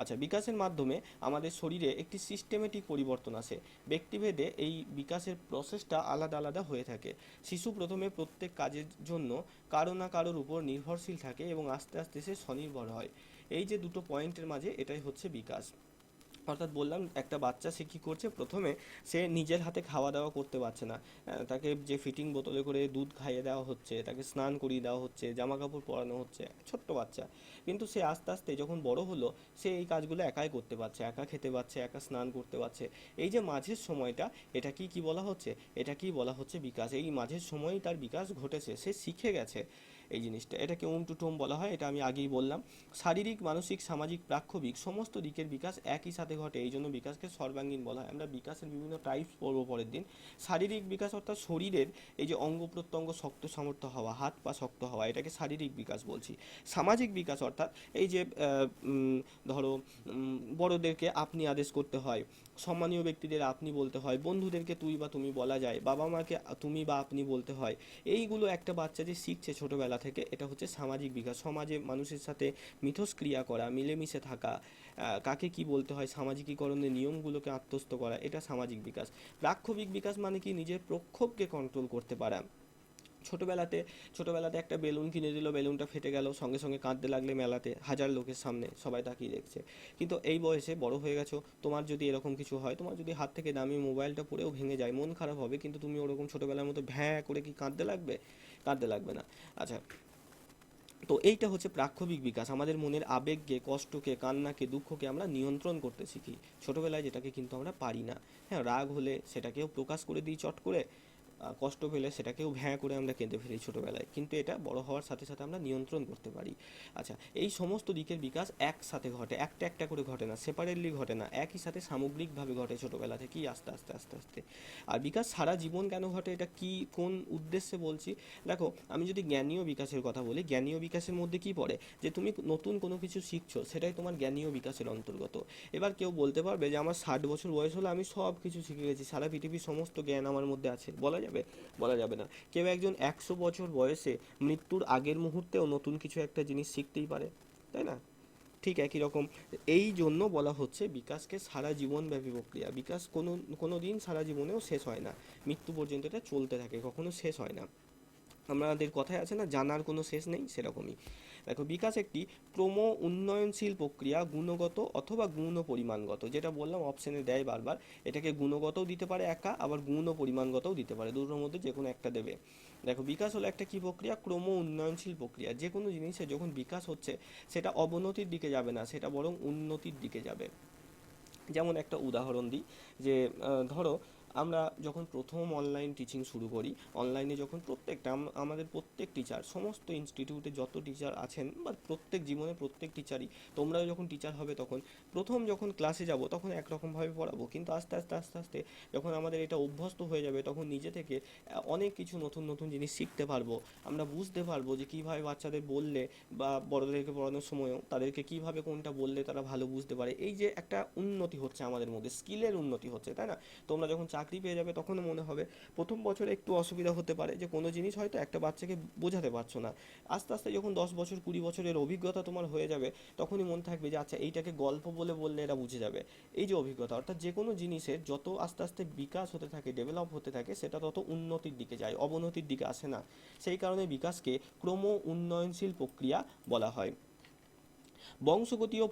আচ্ছা, বিকাশের মাধ্যমে আমাদের শরীরে একটি সিস্টেমেটিক পরিবর্তন আসে। ব্যক্তিভেদে এই বিকাশের প্রসেসটা আলাদা আলাদা হয়ে থাকে। শিশু প্রথমে প্রত্যেক কাজের জন্য কারো না কারোর উপর নির্ভরশীল থাকে এবং আস্তে আস্তে সে স্বনির্ভর হয়। এই যে দুটো পয়েন্টের মাঝে, এটাই হচ্ছে বিকাশ। অর্থাৎ বললাম, একটা বাচ্চা সে কী করছে, প্রথমে সে নিজের হাতে খাওয়া দাওয়া করতে পারছে না, তাকে যে ফিটিং বোতলে করে দুধ খাইয়ে দেওয়া হচ্ছে, তাকে স্নান করিয়ে দেওয়া হচ্ছে, জামা কাপড় পরানো হচ্ছে, ছোট্ট বাচ্চা। কিন্তু সে আস্তে আস্তে যখন বড় হলো, সে এই কাজগুলো একাই করতে পারছে, একা খেতে পারছে, একা স্নান করতে পারছে। এই যে মাঝের সময়টা, এটা কি বলা হচ্ছে? এটা কি বলা হচ্ছে? বিকাশ। এই মাঝের সময়ই তার বিকাশ ঘটেছে, সে শিখে গেছে এই জিনিসটা। এটাকে ওম টু টোম বলা হয়, এটা আমি আগেই বললাম। শারীরিক, মানসিক, সামাজিক, প্রাক্ষবিক সমস্ত দিকের বিকাশ একই সাথে ঘটে, এই জন্য বিকাশকে সর্বাঙ্গীন বলা হয়। আমরা বিকাশের বিভিন্ন টাইপস পড়বো পরের দিন। শারীরিক বিকাশ অর্থাৎ শরীরের এই যে অঙ্গ প্রত্যঙ্গ শক্ত সামর্থ্য হওয়া, হাত পা শক্ত হওয়া, এটাকে শারীরিক বিকাশ বলছি। সামাজিক বিকাশ অর্থাৎ এই যে ধরো বড়দেরকে আপনি আদেশ করতে হয়, সম্মানীয় ব্যক্তিদের আপনি বলতে হয়, বন্ধুদেরকে তুই বা তুমি বলা যায়, বাবা মাকে তুমি বা আপনি বলতে হয়। এইগুলো একটা বাচ্চা যে শিখছে ছোটোবেলা থেকে, এটা হচ্ছে সামাজিক বিকাশ। সমাজে মানুষের সাথে মিথস্ক্রিয়া করা, মিলেমিশে থাকা, কাকে কি বলতে হয়, সামাজিকীকরণের নিয়মগুলোকে আত্মস্থ করা, এটা সামাজিক বিকাশ। প্রাক্ষবিক বিকাশ মানে কি? নিজের প্রক্ষোভকে কন্ট্রোল করতে পারা। ছোটোবেলাতে একটা বেলুন কিনে দিল, বেলুনটা ফেটে গেল, সঙ্গে সঙ্গে কাঁদতে লাগলে মেলাতে, হাজার লোকের সামনে, সবাই তাকিয়ে দেখছে। কিন্তু এই বয়সে বড় হয়ে গেছো, তোমার যদি এরকম কিছু হয়, তোমার যদি হাত থেকে দামি মোবাইলটা পড়েও ভেঙে যায়, মন খারাপ হবে, কিন্তু তুমি ওরকম ছোটোবেলার মতো ভ্যাঁ করে কি কাঁদতে লাগবে? কাঁদতে লাগবে না। আচ্ছা, তো এইটা হচ্ছে প্রাক্ষবিক বিকাশ। আমাদের মনের আবেগকে, কষ্টকে, কান্নাকে, দুঃখকে আমরা নিয়ন্ত্রণ করতে শিখি ছোটোবেলায়, যেটাকে কিন্তু আমরা পারি না। হ্যাঁ, রাগ হলে সেটাকেও প্রকাশ করে দিই চট করে, কষ্ট পেলে সেটাকেও ভ্যাঁ করে আমরা কেঁদে ফেলি ছোটোবেলায়, কিন্তু এটা বড় হওয়ার সাথে সাথে আমরা নিয়ন্ত্রণ করতে পারি। আচ্ছা, এই সমস্ত দিকের বিকাশ একসাথে ঘটে, একটা একটা করে ঘটে না, সেপারেটলি ঘটে না, একই সাথে সামগ্রিকভাবে ঘটে ছোটোবেলা থেকেই আস্তে আস্তে আস্তে আস্তে। আর বিকাশ সারা জীবন কেন ঘটে, এটা কি কোন উদ্দেশ্যে বলছি? দেখো, আমি যদি জ্ঞানীয় বিকাশের কথা বলি, জ্ঞানীয় বিকাশের মধ্যে কি পড়ে? যে তুমি নতুন কোনো কিছু শিখছো, সেটাই তোমার জ্ঞানীয় বিকাশের অন্তর্গত। এবার কেউ বলতে পারবে যে আমার 60 বছর বয়স হলো, আমি সব কিছু শিখে গেছি, সারা পৃথিবীর সমস্ত জ্ঞান আমার মধ্যে আছে, বলা যাবে? বলা যাবে না। কেউ একজন 100 বছর বয়সে মৃত্যুর আগের মুহূর্তেও নতুন কিছু একটা জিনিস শিখতেই পারে, তাই না? ঠিক একই রকম, এই জন্য বলা হচ্ছে বিকাশকে সারা জীবনব্যাপী প্রক্রিয়া। বিকাশ কোনো দিন সারা জীবনেও শেষ হয় না, মৃত্যু পর্যন্ত এটা চলতে থাকে, কখনো শেষ হয় না। আমাদের কথায় আছে না, জানার কোনো শেষ নেই, সেরকমই। দেখো, বিকাশ একটি ক্রম উন্নয়নশীল প্রক্রিয়া, গুণগত অথবা গুণ ও পরিমাণগত। যেটা বললাম, অপশানে দেয় বারবার, এটাকে গুণগতও দিতে পারে একা, আবার গুণ ও পরিমাণগতও দিতে পারে, দুটোর মধ্যে যে কোনো একটা দেবে। দেখো, বিকাশ হলো একটা কী প্রক্রিয়া? ক্রম উন্নয়নশীল প্রক্রিয়া। যে কোনো জিনিসে যখন বিকাশ হচ্ছে, সেটা অবনতির দিকে যাবে না, সেটা বরং উন্নতির দিকে যাবে। যেমন একটা উদাহরণ দিই, যে ধরো আমরা যখন প্রথম অনলাইন টিচিং শুরু করি, অনলাইনে যখন প্রত্যেকটা আমাদের প্রত্যেক টিচার, সমস্ত ইনস্টিটিউটে যত টিচার আছেন বা প্রত্যেক জীবনে প্রত্যেক টিচারই, তোমরাও যখন টিচার হবে তখন প্রথম যখন ক্লাসে যাব তখন একরকমভাবে পড়াবো, কিন্তু আস্তে আস্তে আস্তে আস্তে যখন আমাদের এটা অভ্যস্ত হয়ে যাবে তখন নিজে থেকে অনেক কিছু নতুন নতুন জিনিস শিখতে পারবো। আমরা বুঝতে পারবো যে কীভাবে বাচ্চাদের বললে বা বড়দেরকে পড়ানোর সময়ও তাদেরকে কীভাবে কোনটা বললে তারা ভালো বুঝতে পারে। এই যে একটা উন্নতি হচ্ছে আমাদের মধ্যে, স্কিলের উন্নতি হচ্ছে, তাই না? তোমরা যখন চাকরি পেয়ে যাবে তখন মনে হবে প্রথম বছরে একটু অসুবিধা হতে পারে যে কোনো জিনিস হয়তো একটা বাচ্চাকে বোঝাতে পারছো না। আস্তে আস্তে যখন 10 বছর 20 বছরের অভিজ্ঞতা তোমার হয়ে যাবে তখনই মনে থাকবে যে আচ্ছা এইটাকে গল্প বললে এরা বুঝে যাবে। এই যে অভিজ্ঞতা, অর্থাৎ যে কোনো জিনিসের যত আস্তে আস্তে বিকাশ হতে থাকে, ডেভেলপ হতে থাকে, সেটা তত উন্নতির দিকে যায়, অবনতির দিকে আসে না। সেই কারণে বিকাশকে ক্রম উন্নয়নশীল প্রক্রিয়া বলা হয়। বংশগতীয়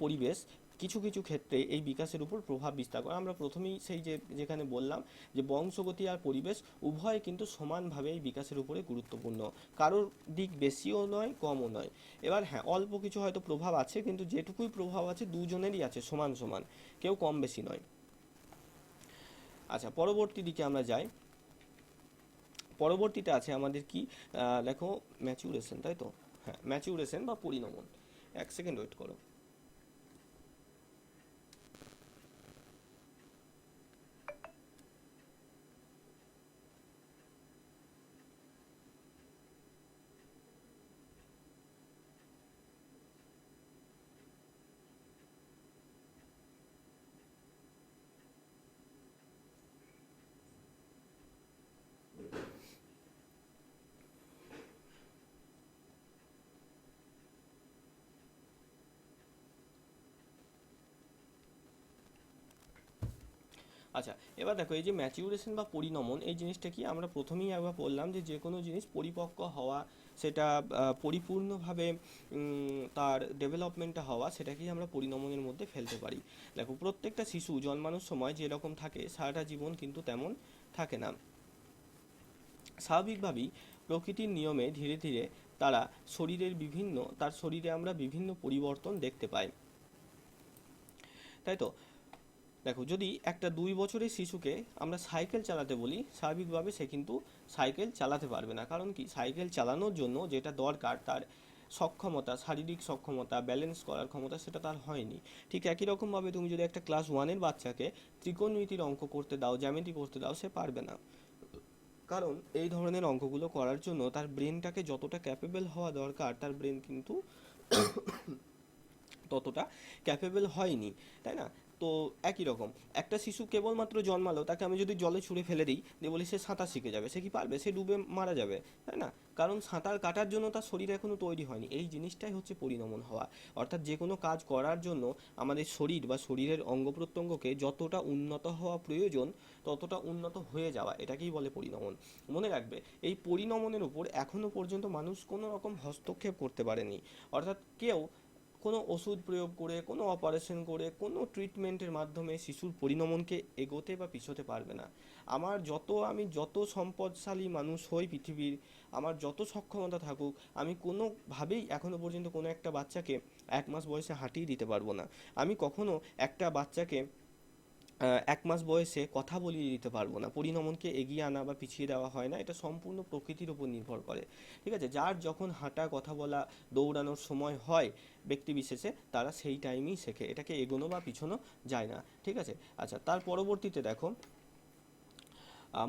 পরিবেশ কিছু কিছু ক্ষেত্রে এই বিকাশের উপর প্রভাব বিস্তার করে। আমরা প্রথমেই সেই যেখানে বললাম যে বংশগতি আর পরিবেশ উভয় কিন্তু সমানভাবে এই বিকাশের উপরে গুরুত্বপূর্ণ, কারোর দিক বেশিও নয় কমও নয়। এবার হ্যাঁ, অল্প কিছু হয়তো প্রভাব আছে, কিন্তু যেটুকুই প্রভাব আছে দুজনেরই আছে সমান সমান, কেউ কম বেশি নয়। আচ্ছা, পরবর্তী দিকে আমরা যাই। পরবর্তীতে আছে আমাদের কি, দেখো ম্যাচুরেশন, তাই তো? হ্যাঁ, ম্যাচুরেশন বা পরিণমন। এক সেকেন্ড ওয়েট করো। আচ্ছা, এবার দেখো এই যে ম্যাচিউরেশন বা পরিণমন, এই জিনিসটা কি, আমরা প্রথমেই একবার বললাম যে যে কোনো জিনিস পরিপক্ক হওয়া, সেটা পরিপূর্ণভাবে তার ডেভেলপমেন্টটা হওয়া, সেটাকেই আমরা পরিণমনের মধ্যে ফেলতে পারি। দেখো, প্রত্যেকটা শিশু জন্মানোর সময় যেরকম থাকে সারাটা জীবন কিন্তু তেমন থাকে না। স্বাভাবিকভাবেই প্রকৃতির নিয়মে ধীরে ধীরে তার শরীরে আমরা বিভিন্ন পরিবর্তন দেখতে পাই, তাই তো? দেখো, যদি একটা 2 বছরের শিশুকে আমরা সাইকেল চালাতে বলি, স্বাভাবিকভাবে সে কিন্তু সাইকেল চালাতে পারবে না। কারণ কি, সাইকেল চালানোর জন্য যেটা দরকার তার সক্ষমতা, শারীরিক সক্ষমতা, ব্যালেন্স করার ক্ষমতা, সেটা তার হয়নি। ঠিক একই রকমভাবে তুমি যদি একটা ক্লাস 1-এর বাচ্চাকে ত্রিকোণমিতির অঙ্ক করতে দাও, জ্যামিতি করতে দাও, সে পারবে না। কারণ এই ধরনের অঙ্কগুলো করার জন্য তার ব্রেনটাকে যতটা ক্যাপেবল হওয়া দরকার, তার ব্রেন কিন্তু ততটা ক্যাপেবল হয়নি, তাই না? তো একই রকম একটা শিশু কেবলমাত্র জন্মালো, তাকে আমি যদি জলে ছুঁড়ে ফেলে দিই, দিয়ে বলি সে সাঁতার শিখে যাবে, সে কি পারবে? সে ডুবে মারা যাবে, তাই না? কারণ সাঁতার কাটার জন্য তার শরীর এখনো তৈরি হয়নি। এই জিনিসটাই হচ্ছে পরিণমন হওয়া। অর্থাৎ যে কোনো কাজ করার জন্য আমাদের শরীর বা শরীরের অঙ্গ প্রত্যঙ্গকে যতটা উন্নত হওয়া প্রয়োজন ততটা উন্নত হয়ে যাওয়া, এটাকেই বলে পরিণমন। মনে রাখবে, এই পরিণমনের উপর এখনো পর্যন্ত মানুষ কোনো রকম হস্তক্ষেপ করতে পারেনি। অর্থাৎ কেউ কোনো ওষুধ প্রয়োগ করে, কোনো অপারেশন করে, কোনো ট্রিটমেন্টের মাধ্যমে শিশুর পরিণমনকে এগোতে বা পিছোতে পারবে না। আমি যত সম্পদশালী মানুষ হই পৃথিবীর, আমার যত সক্ষমতা থাকুক, আমি কোনোভাবেই এখনো পর্যন্ত কোনো একটা বাচ্চাকে 1 মাস বয়সে হাঁটিয়ে দিতে পারবো না। আমি কখনো একটা বাচ্চাকে 1 মাস বয়সে কথা বলিয়ে দিতে পারবো না। পরিণমনকে এগিয়ে আনা বা পিছিয়ে দেওয়া হয় না, এটা সম্পূর্ণ প্রকৃতির উপর নির্ভর করে। ঠিক আছে, যার যখন হাঁটা, কথা বলা, দৌড়ানোর সময় হয় ব্যক্তি বিশেষে, তারা সেই টাইমেই শেখে, এটাকে এগোনো বা পিছোনো যায় না। ঠিক আছে। আচ্ছা, তার পরবর্তীতে দেখো,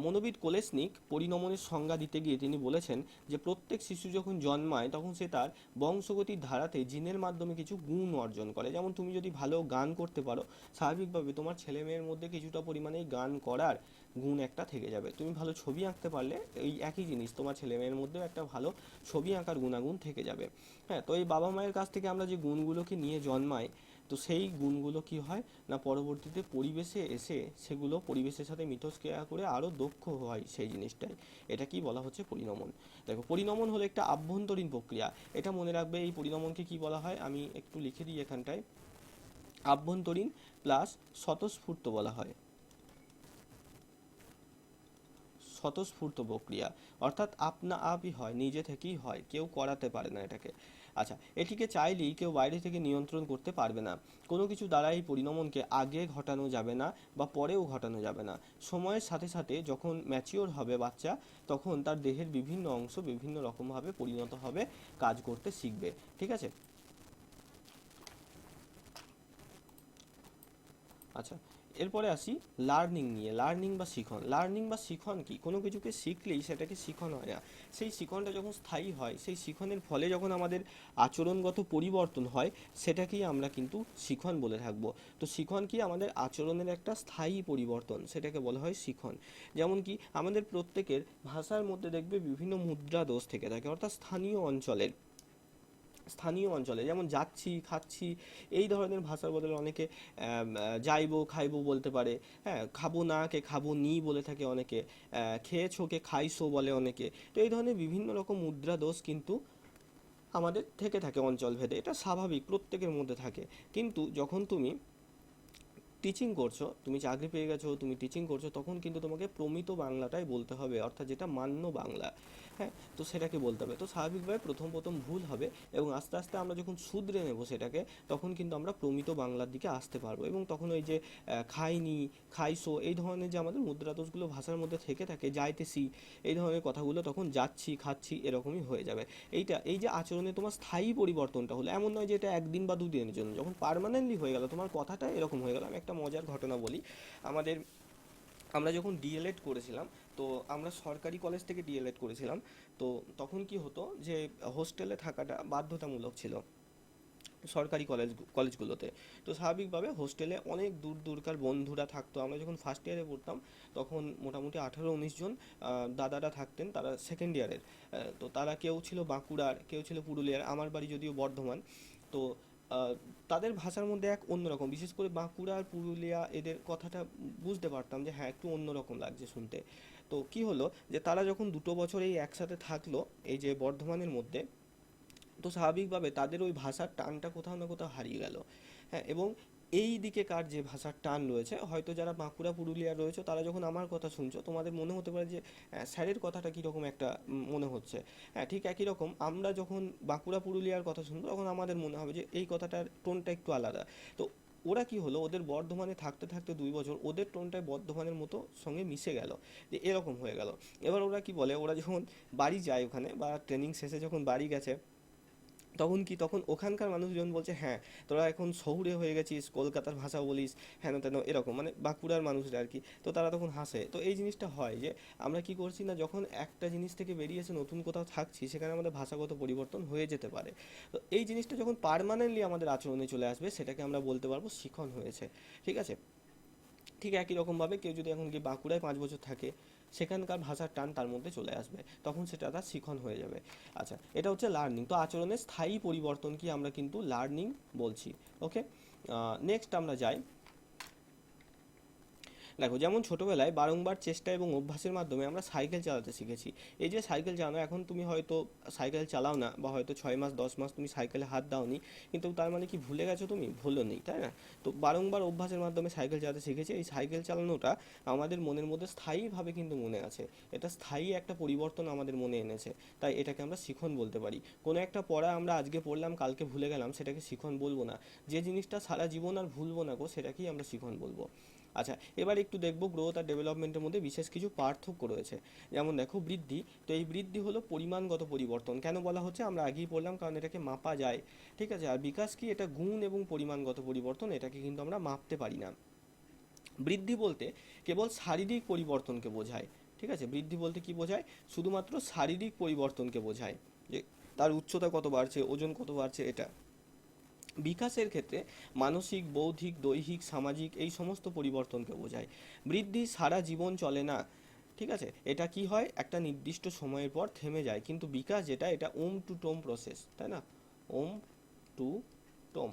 মনোবিদ কোলেসনিক পরিণমনের সংজ্ঞা দিতে গিয়ে তিনি বলেছেন যে প্রত্যেক শিশু যখন জন্মায় তখন সে তার বংশগতির ধারাতে জিনের মাধ্যমে কিছু গুণ অর্জন করে। যেমন তুমি যদি ভালো গান করতে পারো, স্বাভাবিকভাবে তোমার ছেলে মেয়ের মধ্যে কিছুটা পরিমাণে এই গান করার গুণ একটা থেকে যাবে। তুমি ভালো ছবি আঁকতে পারলে এই একই জিনিস তোমার ছেলে মেয়ের মধ্যেও একটা ভালো ছবি আঁকার গুণাগুণ থেকে যাবে। হ্যাঁ, তো এই বাবা মায়ের কাছ থেকে আমরা যে গুণগুলোকে নিয়ে জন্মাই, তো সেই গুণগুলো কি হয় না, পরবর্তীতে পরিবেশে এসে সেগুলো পরিবেশের সাথে মিথস্ক্রিয়া করে আরও দক্ষ হয় সেই জিনিসটাই। এটা কি বলা হচ্ছে? পরিণমন। দেখো, পরিণমন হলো একটা আভ্যন্তরীণ প্রক্রিয়া। এটা মনে রাখবে, এই পরিণমনকে কি বলা হয়, আমি একটু লিখে দিই এখানটায়। আভ্যন্তরীণ প্লাস স্বতঃস্ফূর্ত বলা হয়, স্বতঃস্ফূর্ত প্রক্রিয়া। অর্থাৎ আপনা আপই হয়, নিজে থেকেই হয়, কেউ করাতে পারে না এটাকে। আচ্ছা, এটিকে চাইলেই কেউ বাইরে থেকে নিয়ন্ত্রণ করতে পারবে না। কোনো কিছু দ্বারা এই পরিণমনকে আগে ঘটানো যাবে না বা পরেও ঘটানো যাবে না। সময়ের সাথে সাথে যখন ম্যাচিওর হবে বাচ্চা, তখন তার দেহের বিভিন্ন অংশ বিভিন্ন রকমভাবে পরিণত হবে, কাজ করতে শিখবে। ঠিক আছে? আচ্ছা, এরপরে আসি লার্নিং নিয়ে। লার্নিং বা শিখন। লার্নিং বা শিখন কি? কোনো কিছুকে শিখলেই সেটাকে শিখন হয় না। সেই শিখনটা যখন স্থায়ী হয়, সেই শিখনের ফলে যখন আমাদের আচরণগত পরিবর্তন হয়, সেটাকেই আমরা কিন্তু শিখন বলে থাকবো। তো শিখন কি? আমাদের আচরণের একটা স্থায়ী পরিবর্তন, সেটাকে বলা হয় শিখন। যেমন কি আমাদের প্রত্যেকের ভাষার মধ্যে দেখবে বিভিন্ন মুদ্রা দোষ থেকে থাকে, অর্থাৎ স্থানীয় অঞ্চলে যেমন যাচ্ছি, খাচ্ছি, এই ধরনের ভাষার বদলে অনেকে যাইবো, খাইবো বলতে পারে। হ্যাঁ, খাবো না কে খাবো নি বলে থাকে অনেকে। খেয়েছো কে খাইছো বলে অনেকে। তো এই ধরনের বিভিন্ন রকম মুদ্রা দোষ কিন্তু আমাদের থেকে থাকে অঞ্চল ভেদে। এটা স্বাভাবিক, প্রত্যেকের মধ্যে থাকে। কিন্তু যখন তুমি টিচিং করছো, তুমি চাকরি পেয়ে গেছো, তুমি টিচিং করছো, তখন কিন্তু তোমাকে প্রমিত বাংলাটাই বলতে হবে, অর্থাৎ যেটা মান্য বাংলা। হ্যাঁ, তো সেটাকে বলতে হবে। তো স্বাভাবিকভাবে প্রথম প্রথম ভুল হবে, এবং আস্তে আস্তে আমরা যখন শুধরে নেব সেটাকে, তখন কিন্তু আমরা প্রমিত বাংলার দিকে আসতে পারবো। এবং তখন ওই যে খাইনি, খাইছো, এই ধরনের যে আমাদের মুদ্রাদোষগুলো ভাষার মধ্যে থেকে থাকে, যাইতেছি, এই ধরনের কথাগুলো তখন যাচ্ছি, খাচ্ছি, এরকমই হয়ে যাবে। এই যে আচরণে তোমার স্থায়ী পরিবর্তনটা হলো, এমন নয় যে এটা একদিন বা দুদিনের জন্য, যখন পার্মানেন্টলি হয়ে গেল, তোমার কথাটা এরকম হয়ে গেল। আমি একটা মজার ঘটনা বলি। আমরা যখন ডিএলএড করেছিলাম, তো আমরা সরকারি কলেজ থেকে ডিএলএড করেছিলাম। তো তখন কি হতো যে হোস্টেলে থাকাটা বাধ্যতামূলক ছিল সরকারি কলেজগুলোতে। তো স্বাভাবিকভাবে হোস্টেলে অনেক দূর দূরকার বন্ধুরা থাকতো। আমরা যখন ফার্স্ট ইয়ারে পড়তাম, তখন মোটামুটি 18-19 জন দাদারা থাকতেন, তারা সেকেন্ড ইয়ারের। তো তারা কেউ ছিল বাঁকুড়ার, কেউ ছিল পুরুলিয়ার, আমার বাড়ি যদিও বর্ধমান। তো তাদের ভাষার মধ্যে এক অন্যরকম, বিশেষ করে বাঁকুড়া আর পুরুলিয়া, এদের কথাটা বুঝতে পারতাম যে হ্যাঁ, একটু অন্যরকম লাগছে শুনতে। তো কি হলো যে তারা যখন 2 বছর এই একসাথে থাকলো এই যে বর্ধমানের মধ্যে, তো স্বাভাবিকভাবে তাদের ওই ভাষার টানটা কোথাও না কোথাও হারিয়ে গেল। হ্যাঁ, এবং এই দিকে কার যে ভাষার টান রয়েছে, হয়তো যারা বাঁকুড়া পুরুলিয়া রয়েছে, তারা যখন আমার কথা শুনছো, তোমাদের মনে হতে পারে যে স্যারের কথাটা কীরকম একটা মনে হচ্ছে। হ্যাঁ, ঠিক একই রকম আমরা যখন বাঁকুড়া পুরুলিয়ার কথা শুনবো, তখন আমাদের মনে হবে যে এই কথাটার টোনটা একটু আলাদা। তো ওরা কি হলো, ওদের বর্ধমানে থাকতে থাকতে 2 বছর ওদের টোনটাই বর্ধমানের মতো সঙ্গে মিশে গেল, যে এরকম হয়ে গেল। এবার ওরা কি বলে, ওরা যখন বাড়ি যায় ওখানে, বা ট্রেনিং শেষে যখন বাড়ি গেছে, তখন ওখানকার মানুষজন বলছে হ্যাঁ, তোরা এখন শহুরে হয়ে গেছিস, কলকাতার ভাষা বলিস, হেন তেন, এরকম মানে বাঁকুড়ার মানুষরা আর কি। তো তারা তখন হাসে। তো এই জিনিসটা হয় যে আমরা কি করছি না, যখন একটা জিনিস থেকে বেরিয়ে এসে নতুন কোথাও থাকছি, সেখানে আমাদের ভাষাগত পরিবর্তন হয়ে যেতে পারে। তো এই জিনিসটা যখন পার্মানেন্টলি আমাদের আচরণে চলে আসবে, সেটাকে আমরা বলতে পারবো শিখন হয়েছে। ঠিক আছে? ঠিক একই রকমভাবে কেউ যদি এখন গিয়ে বাঁকুড়ায় 5 বছর থাকে, সেখানকার ভাষার টান তার মধ্যে চলে আসবে, তখন সেটা তার শিখন হয়ে যাবে। আচ্ছা, এটা হচ্ছে লার্নিং। তো আচরণের স্থায়ী পরিবর্তনকে আমরা কিন্তু লার্নিং বলছি। ওকে, নেক্সট আমরা যাই। দেখো, যেমন ছোটোবেলায় বারংবার চেষ্টা এবং অভ্যাসের মাধ্যমে আমরা সাইকেল চালাতে শিখেছি। এই যে সাইকেল চালানো, এখন তুমি হয়তো সাইকেল চালাও না, বা হয়তো 6 মাস 10 মাস তুমি সাইকেলে হাত দাওনি, কিন্তু তার মানে কি ভুলে গেছো তুমি? ভুলোনি, তাই না? তো বারংবার অভ্যাসের মাধ্যমে সাইকেল চালাতে শিখেছি। এই সাইকেল চালানোটা আমাদের মনের মধ্যে স্থায়ীভাবে কিন্তু মনে আছে। এটা স্থায়ী একটা পরিবর্তন আমাদের মনে এনেছে, তাই এটাকে আমরা শিখন বলতে পারি। কোনো একটা পড়া আমরা আজকে পড়লাম, কালকে ভুলে গেলাম, সেটাকে শিখন বলবো না। যে জিনিসটা সারা জীবন আর ভুলবো না গো, সেটাকেই আমরা শিখন বলবো। আচ্ছা, এবার একটু দেখবো গ্রোথ আর ডেভেলপমেন্টের মধ্যে বিশেষ কিছু পার্থক্য রয়েছে। যেমন দেখো, বৃদ্ধি। তো এই বৃদ্ধি হলো পরিমাণগত পরিবর্তন। কেন বলা হচ্ছে, আমরা আগেই পড়লাম, কারণ এটাকে মাপা যায়। ঠিক আছে? আর বিকাশ কি? এটা গুণ এবং পরিমাণগত পরিবর্তন, এটাকে কিন্তু আমরা মাপতে পারি না। বৃদ্ধি বলতে কেবল শারীরিক পরিবর্তনকে বোঝায়। ঠিক আছে? বৃদ্ধি বলতে কি বোঝায়? শুধুমাত্র শারীরিক পরিবর্তনকে বোঝায়, যে তার উচ্চতা কত বাড়ছে, ওজন কত বাড়ছে, এটা। বিকাশের ক্ষেত্রে মানসিক, বৌদ্ধিক, দৈহিক, সামাজিক, এই সমস্ত পরিবর্তনকে বোঝায়। বৃদ্ধি সারা জীবন চলে না। ঠিক আছে? এটা কি হয়, একটা নির্দিষ্ট সময়ের পর থেমে যায়। কিন্তু বিকাশ যেটা, এটা ওম টু টোম প্রসেস, তাই না? ওম টু টোম,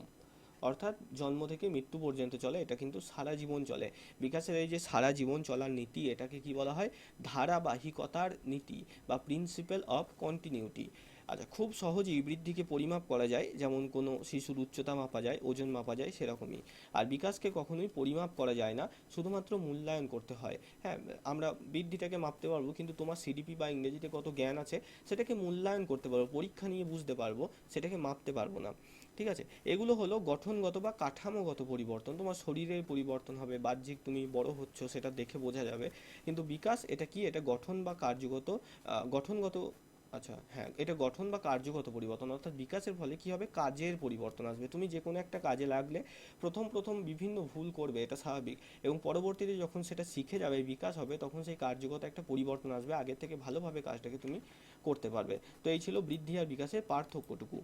অর্থাৎ জন্ম থেকে মৃত্যু পর্যন্ত চলে, এটা কিন্তু সারা জীবন চলে। বিকাশের এই যে সারা জীবন চলার নীতি, এটাকে কি বলা হয়? ধারাবাহিকতার নীতি, বা প্রিন্সিপাল অফ কন্টিনিউটি। আচ্ছা, খুব সহজেই বৃদ্ধিকে পরিমাপ করা যায়, যেমন কোনো শিশুর উচ্চতা মাপা যায়, ওজন মাপা যায়, সেরকমই। আর বিকাশকে কখনোই পরিমাপ করা যায় না, শুধুমাত্র মূল্যায়ন করতে হয়। হ্যাঁ, আমরা বৃদ্ধিটাকে মাপতে পারবো, কিন্তু তোমার সিডিপি বা ইংরেজিতে কত জ্ঞান আছে সেটাকে মূল্যায়ন করতে পারবো, পরীক্ষা নিয়ে বুঝতে পারবো, সেটাকে মাপতে পারবো না। ঠিক আছে, এগুলো হলো গঠনগত বা কাঠামোগত পরিবর্তন। তোমার শরীরের পরিবর্তন হবে, বাহ্যিক তুমি বড় হচ্ছ সেটা দেখে বোঝা যাবে। কিন্তু বিকাশ এটা কি, এটা গঠন বা কার্যগত, গঠনগত, আচ্ছা হ্যাঁ, এটা গঠন বা কার্যগত পরিবর্তন। অর্থাৎ বিকাশের ফলে কি হবে, কাজের পরিবর্তন আসবে। তুমি যে কোনো একটা কাজে লাগলে প্রথম প্রথম বিভিন্ন ভুল করবে, এটা স্বাভাবিক, এবং পরবর্তীতে যখন সেটা শিখে যাবে, বিকাশ হবে, তখন সেই কার্যগত একটা পরিবর্তন আসবে, আগের থেকে ভালোভাবে কাজটাকে তুমি করতে পারবে। তো এই ছিল বৃদ্ধি আর বিকাশের পার্থক্যটুকু।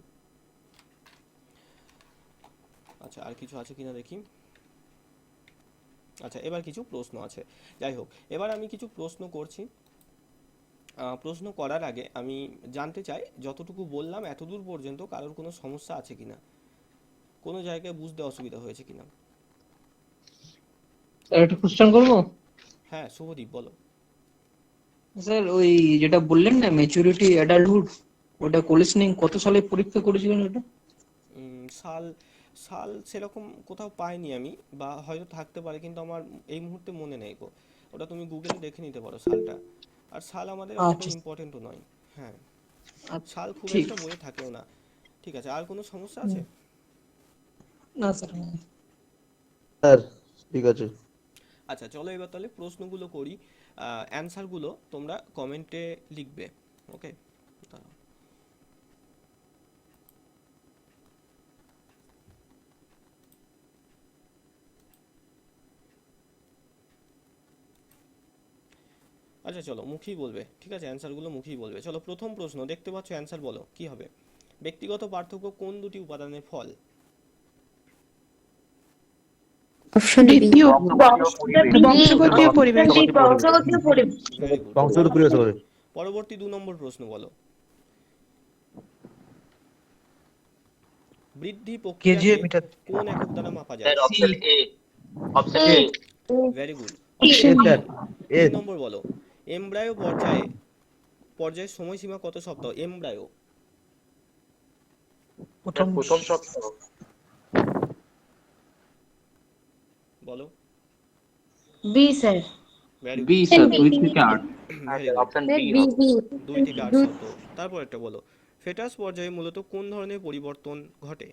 আচ্ছা, আর কিছু আছে কিনা দেখি। আচ্ছা, এবার কিছু প্রশ্ন আছে। যাই হোক, এবার আমি কিছু প্রশ্ন করছি। প্রশ্ন করার আগে আমি জানতে চাই, যতটুকু বললাম এতদূর পর্যন্ত কারোর কোনো সমস্যা আছে কিনা, কোনো জায়গায় বুঝতে অসুবিধা হয়েছে কিনা। স্যার একটা কোশ্চেন করবো? হ্যাঁ, শুভদীপ বলো। স্যার ওই যেটা বললেন না ম্যাচুরিটি অ্যাডাল্টহুড, ওটা কোলিসনিং কত সালে পরীক্ষা করেছিলেন ওটা? সাল সাল সেরকম কোথাও পাইনি আমি, বা হয়তো থাকতে পারে, কিন্তু আমার এই মুহূর্তে মনে নেই গো। ওটা তুমি গুগলে দেখে নিতে পারো সালটা। আর সাল আমাদের অতটা আচ্ছা ইম্পর্টেন্টও নয়। হ্যাঁ, আচ্ছা, সাল খুব ঠিক একটা বইয়ে থাকেও না। ঠিক আছে, আর কোনো সমস্যা আছে? না স্যার। স্যার ঠিক আছে। আচ্ছা, চলো এবার তাহলে প্রশ্নগুলো করি। অ্যান্সারগুলো তোমরা কমেন্টে লিখবে। ওকে, দাঁড়াও। আচ্ছা চলো, মুখেই বলবে, ঠিক আছে, অ্যান্সারগুলো মুখেই বলবে। চলো, প্রথম প্রশ্ন দেখতে পাচ্ছ, অ্যান্সার বলো কি হবে। ব্যক্তিগত পার্থক্য কোন দুটি উপাদানের ফল? Option B. বংশগতীয় পরিবেশ। বংশগতীয় পরিবেশ। Very good. বংশগত পরিবেশ হবে। পরবর্তী 2 নম্বর প্রশ্ন বলো। বৃদ্ধি কেজি প্রক্রিয়াকে মিটার। কোন একক দ্বারা মাপা যায়? Sir option A, option A. Very good. A sir, এ 3 নম্বর বলো। এমব্রায়ো পর্যায়ের সময়সীমা কত সপ্তাহ? এমব্রায়ো, প্রথম প্রথম সপ্তাহ। বলো। B sir. Very B good, sir 2 থেকে 8। Very sir good. Option sir B B হবে। বি। 2 থেকে 8 সপ্তাহ। তারপর একটা বলো। ফেটাস পর্যায়ে মূলত কোন ধরনের পরিবর্তন ঘটে?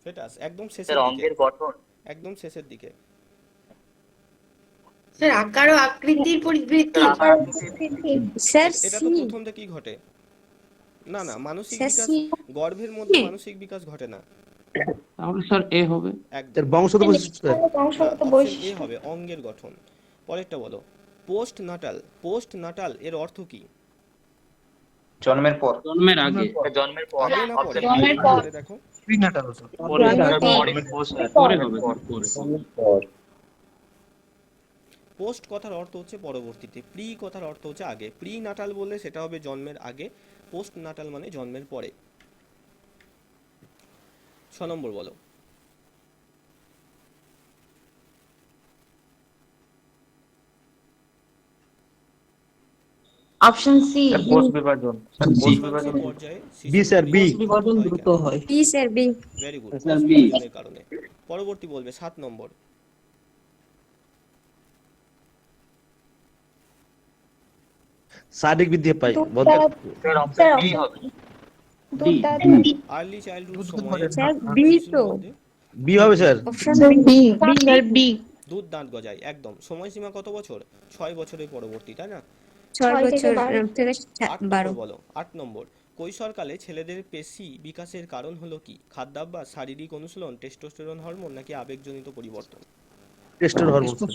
ফেটাস একদম স্যার শেষের দিকে, অঙ্গের গঠন। একদম শেষের দিকে। স্যার আকার ও আকৃতির পরিবৃদ্ধি। স্যার আকার আকৃতির স্যার এটা সি। তো প্রথম থেকেই ঘটে। না না, মানসিক স্যার বিকাশ, সি। গর্ভের মধ্যে মানসিক বিকাশ ঘটে না। তাহলে স্যার এ হবে। একদম স্যার বংশগত বৈশিষ্ট্য স্যার। বংশগত অপশন এ বৈশিষ্ট্য। হবে, অঙ্গের গঠন। পরেরটা বলো। পোস্ট নাটাল, পোস্ট নাটাল এর অর্থ কি? জন্মের পর। জন্মের আগে। জন্মের পর। আগে না পরে? অপশন জন্মের ভালো পর। করে দেখো। প্রিনাটাল স্যার। পরে জন্মের পর। পরে হবে স্যার, পরে। পোস্ট কথার অর্থ হচ্ছে পরবর্তীতে, প্রি কথার অর্থ হচ্ছে আগে। প্রি নাটাল বললে সেটা হবে জন্মের আগে, পোস্ট নাটাল মানে জন্মের পরে। 6 নম্বর বলো। Option C. কোষ বিভাজন। ইনফ্যান্সি পর্যায়ে বি স্যার, বি। বিভাজন দ্রুত হয়। B sir B. Very good, sir, কোষ বি। বিভাজনের কারণে। পরবর্তী বলবে 7 নম্বর। শারীরিক বৃদ্ধি পাই বলতে। স্যার অপশন ডি হবে। আর্লি চাইল্ডহুড দুধ সময়ে স্যার বি শিশুর তো। মধ্যে বি হবে sir. Option B. Sir B. দুধ দাঁত গজায়, একদম। সময়সীমা কত বছর? 6 বছরের পরবর্তী, তাই না? 6 বছর থেকে 8 12। নম্বর বলো। 8 নম্বর। কৈশোরকালে ছেলেদের পেশি বিকাশের কারণ হলো কি? খাদ্যাভ্যাস, শারীরিক অনুশীলন, টেস্টোস্টেরন হরমোন, নাকি আবেগজনিত পরিবর্তন? টেস্টের hormone sir.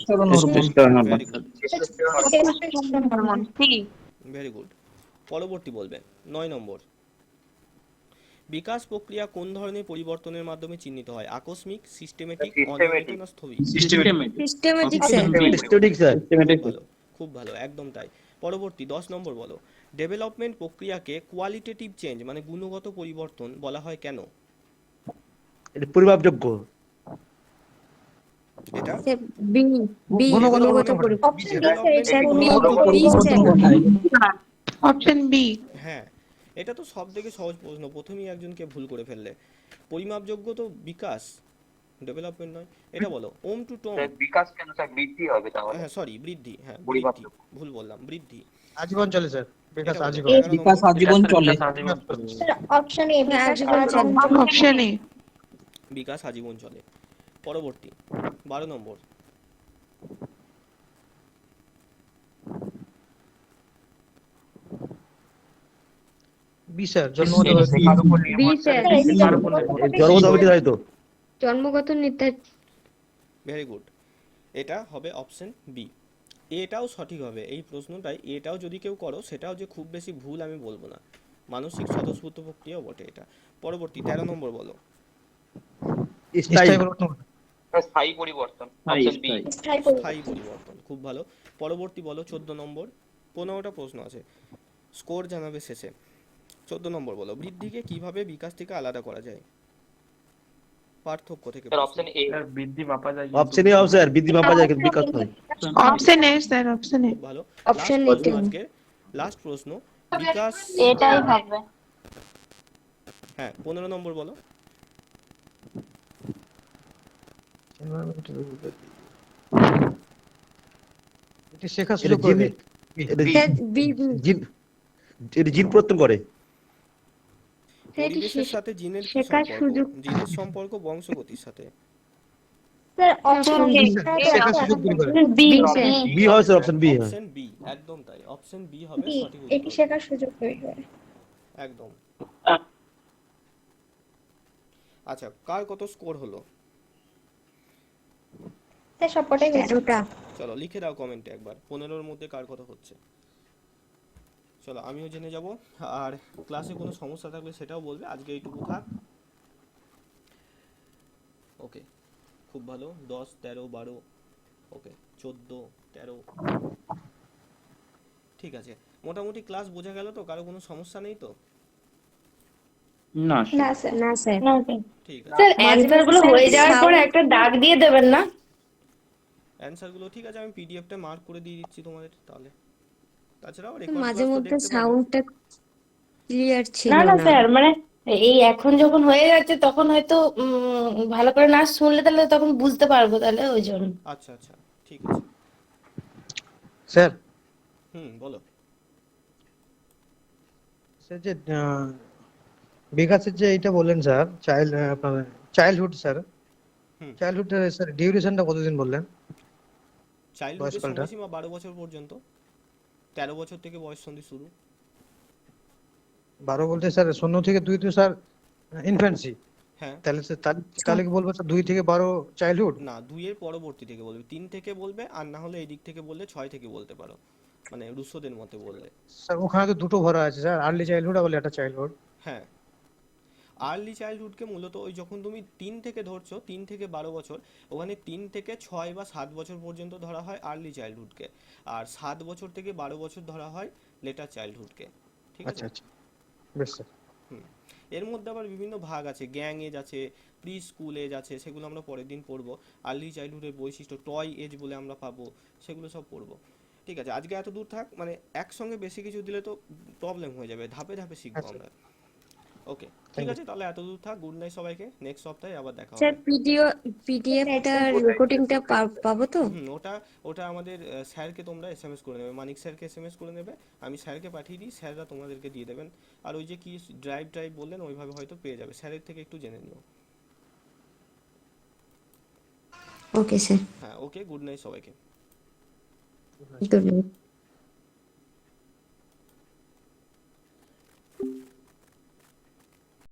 Testosterone hormone. Very good, hormone C. Very good. পরবর্তী বলবে 9 নম্বর। বিকাশ প্রক্রিয়া কোন ধরনের পরিবর্তনের মাধ্যমে চিহ্নিত হয়? আকস্মিক, সিস্টেমেটিক, অনিয়মিত, না স্থবির? Systematic sir. টেস্টোডিক স্যার। খুব ভালো, খুব ভালো, একদম তাই। পরবর্তী 10 নম্বর বলো। ডেভেলপমেন্ট প্রক্রিয়াকে কোয়ালিটেটিভ চেঞ্জ মানে গুণগত পরিবর্তন বলা হয় কেন? এটা পরিমাপযোগ্য। এটা স্যার বি বি গুণগত পরীক্ষা অপশন বি স্যার এটা স্যার বি গুণগত বি স্যার অপশন বি। হ্যাঁ, এটা তো সব থেকে সহজ প্রশ্ন, প্রথমেই একজনকে ভুল করে ফেললে। পরিমাপযোগ্য তো বিকাশ, ডেভেলপমেন্ট নয়। এটা বলো, ওম টু টম। স্যার বিকাশ কেন স্যার, বৃদ্ধি হবে তাহলে। হ্যাঁ সরি, বৃদ্ধি, হ্যাঁ বৃদ্ধি, পরিমাপযোগ্য। ভুল বললাম, বৃদ্ধি। আজীবন চলে স্যার এটা বলো, আজীবন 11 বিকাশ নম্বর। আজীবন চলে। স্যার অপশন এ বিকাশ আজীবন আজীবন চলে। চলে। Option A. বিকাশ আজীবন চলে। পরবর্তী 12 নম্বর। বি স্যার শেখার উপর বি নির্ভর স্যার করে। স্যার জন্মদাবিতে হয়তো জন্মগত নির্ধারিত ভেরি গুড, এটা হবে অপশন বি। এটাও সঠিক হবে, এই প্রশ্নটাই এটাও যদি কেউ করো সেটাও যে খুব বেশি ভুল আমি বলবো না, মানসিক স্বতঃস্ফূর্ত প্রক্রিয়াও বটে এটা। পরবর্তী 13 নম্বর বলো। স্থায়ী স্যার স্থায়ী পরিবর্তন, অপশন বি। স্থায়ী পরিবর্তন। স্থায়ী পরিবর্তন, খুব ভালো। পরবর্তী বলো 14 নম্বর। 15টা প্রশ্ন আছে, স্কোর জানাবে শেষে। 14 নম্বর বলো, বৃদ্ধিকে কিভাবে বিকাশ থেকে আলাদা করা যায়? পার্থক্য থেকে স্যার প্রশ্ন। Option A. বৃদ্ধি মাপা যায় অপশনই হবে স্যার বৃদ্ধি মাপা যায় কিন্তু বিকাশ নয় অপশন এ স্যার, অপশন এ। খুব ভালো। অপশন লাস্ট প্রশ্ন এ। আজকের, লাস্ট প্রশ্ন, বিকাশ। এটাই হবে হ্যাঁ 15 নম্বর বলো। এটি শেখার সুযোগ করে দেয়। স্যার বি জিন এটি জিন প্রত্যন করে পরিবেশের সাথে জিনের কি শেখার সম্পর্ক? সুযোগ। জিনের সম্পর্ক বংশগতির সাথে। স্যার অপশন বি শেখার সুযোগ তৈরি করে বি স্যার বি হয় স্যার অপশন বি হ্যাঁ অপশন বি, একদম তাই, অপশন বি হবে বি সঠিক এটি উত্তর। শেখার সুযোগ তৈরি করে। একদম। আচ্ছা, কার কত স্কোর হলো? স্যার সবকটাই হয়েছে। 13টা চলো লিখে দাও কমেন্টে একবার, 15-র মধ্যে কার কত হচ্ছে। চলো আমিও জেনে যাব, আর ক্লাসে কোনো সমস্যা থাকলে সেটাও বলবে। আজকে এইটুকু থাক। ওকে, খুব ভালো। 10, 13, 12, ওকে 14, 13, ঠিক আছে। মোটামুটি ক্লাস বোঝা গেল তো? কারো কোনো সমস্যা নেই তো? না না স্যার। না স্যার ঠিক আছে। স্যার অ্যানসার গুলো হয়ে যাওয়ার পর একটা দাগ দিয়ে দেবেন না অ্যান্সারগুলো ঠিক আছে, আমি পিডিএফটা মার্ক করে দিয়ে দিচ্ছি তোমাদের তাহলে। তাছাড়াও মাঝে রেকর্ড ক্লাস তো মধ্যে দেখতে পাবে। সাউন্ডটা ক্লিয়ার ছিল না না না স্যার, মানে এই এখন যখন হয়ে যাচ্ছে তখন হয়তো ভালো করে না শুনলে তাহলে তখন বুঝতে পারবো, তাহলে ওই জন্য। আচ্ছা আচ্ছা, ঠিক আছে। স্যার বলো। স্যার যে বিকাশের যে এটা বললেন স্যার আপনার চাইল্ডহুড স্যার চাইল্ডহুড স্যার ডিউরেশনটা কতদিন বললেন চাইল্ডহুডের বয়সকালটা? সময়সীমা 12 বছর পর্যন্ত, 13 বছর থেকে বয়ঃসন্ধি শুরু। 12 বলতে স্যার 0 থেকে 2 তো স্যার ইনফ্যান্সি, হ্যাঁ, তাহলে স্যার তাহলে কি বলবো স্যার 2 থেকে 12 চাইল্ডহুড? না 2 এর পরবর্তী থেকে বলবে, 3 থেকে বলবে, আর না হলে এই দিক থেকে বললে 6 থেকে বলতে পারো, মানে রুশোদের মতে বললে। স্যার ওখানে তো দুটো ভরা আছে স্যার, আর্লি চাইল্ডহুড আর বলে একটা চাইল্ডহুড। হ্যাঁ, আর্লি চাইল্ডহুডকে মূলত ওই যখন তুমি 3 থেকে ধরছো, 3 থেকে 12 বছর, ওখানে 3 থেকে 6 বা 7 বছর পর্যন্ত ধরা হয় আর্লি চাইল্ডহুডকে, আর 7 বছর থেকে 12 বছর ধরা হয় লেটার চাইল্ডহুডকে। ঠিক আছে? আচ্ছা আচ্ছা বেশ স্যার। এর মধ্যে আবার বিভিন্ন ভাগ আছে, গ্যাং এজ আছে, প্রি স্কুল এজ আছে, সেগুলো আমরা পরের দিন পড়বো। আর্লি চাইল্ডহুডের বৈশিষ্ট্য, টয় এজ বলে আমরা পাবো, সেগুলো সব পড়বো। ঠিক আছে, আজকে এত দূর থাক, মানে একসঙ্গে বেশি কিছু দিলে তো প্রবলেম হয়ে যাবে, ধাপে ধাপে শিখবো আচ্ছা। আমরা। ওকে ঠিক আছে, তাহলে এত দূর থাক। গুড নাইট সবাইকে, নেক্সট সপ্তাহে আবার দেখা স্যার হবে। পিডিএফটা রেকর্ডিংটা পাবো তো? ওটা ওটা আমাদের স্যারকে তোমরা এসএমএস করে নেবে, মানিক স্যারকে এসএমএস করে নেবে, আমি স্যারকে পাঠিয়ে দিই, স্যাররা তোমাদেরকে দিয়ে দেবেন। আর ওই যে কি ড্রাইভ বললেন ওইভাবে হয়তো পেয়ে যাবে, স্যারের থেকে একটু জেনে নিও। ওকে স্যার, হ্যাঁ ওকে, গুড নাইট সবাইকে। Good night.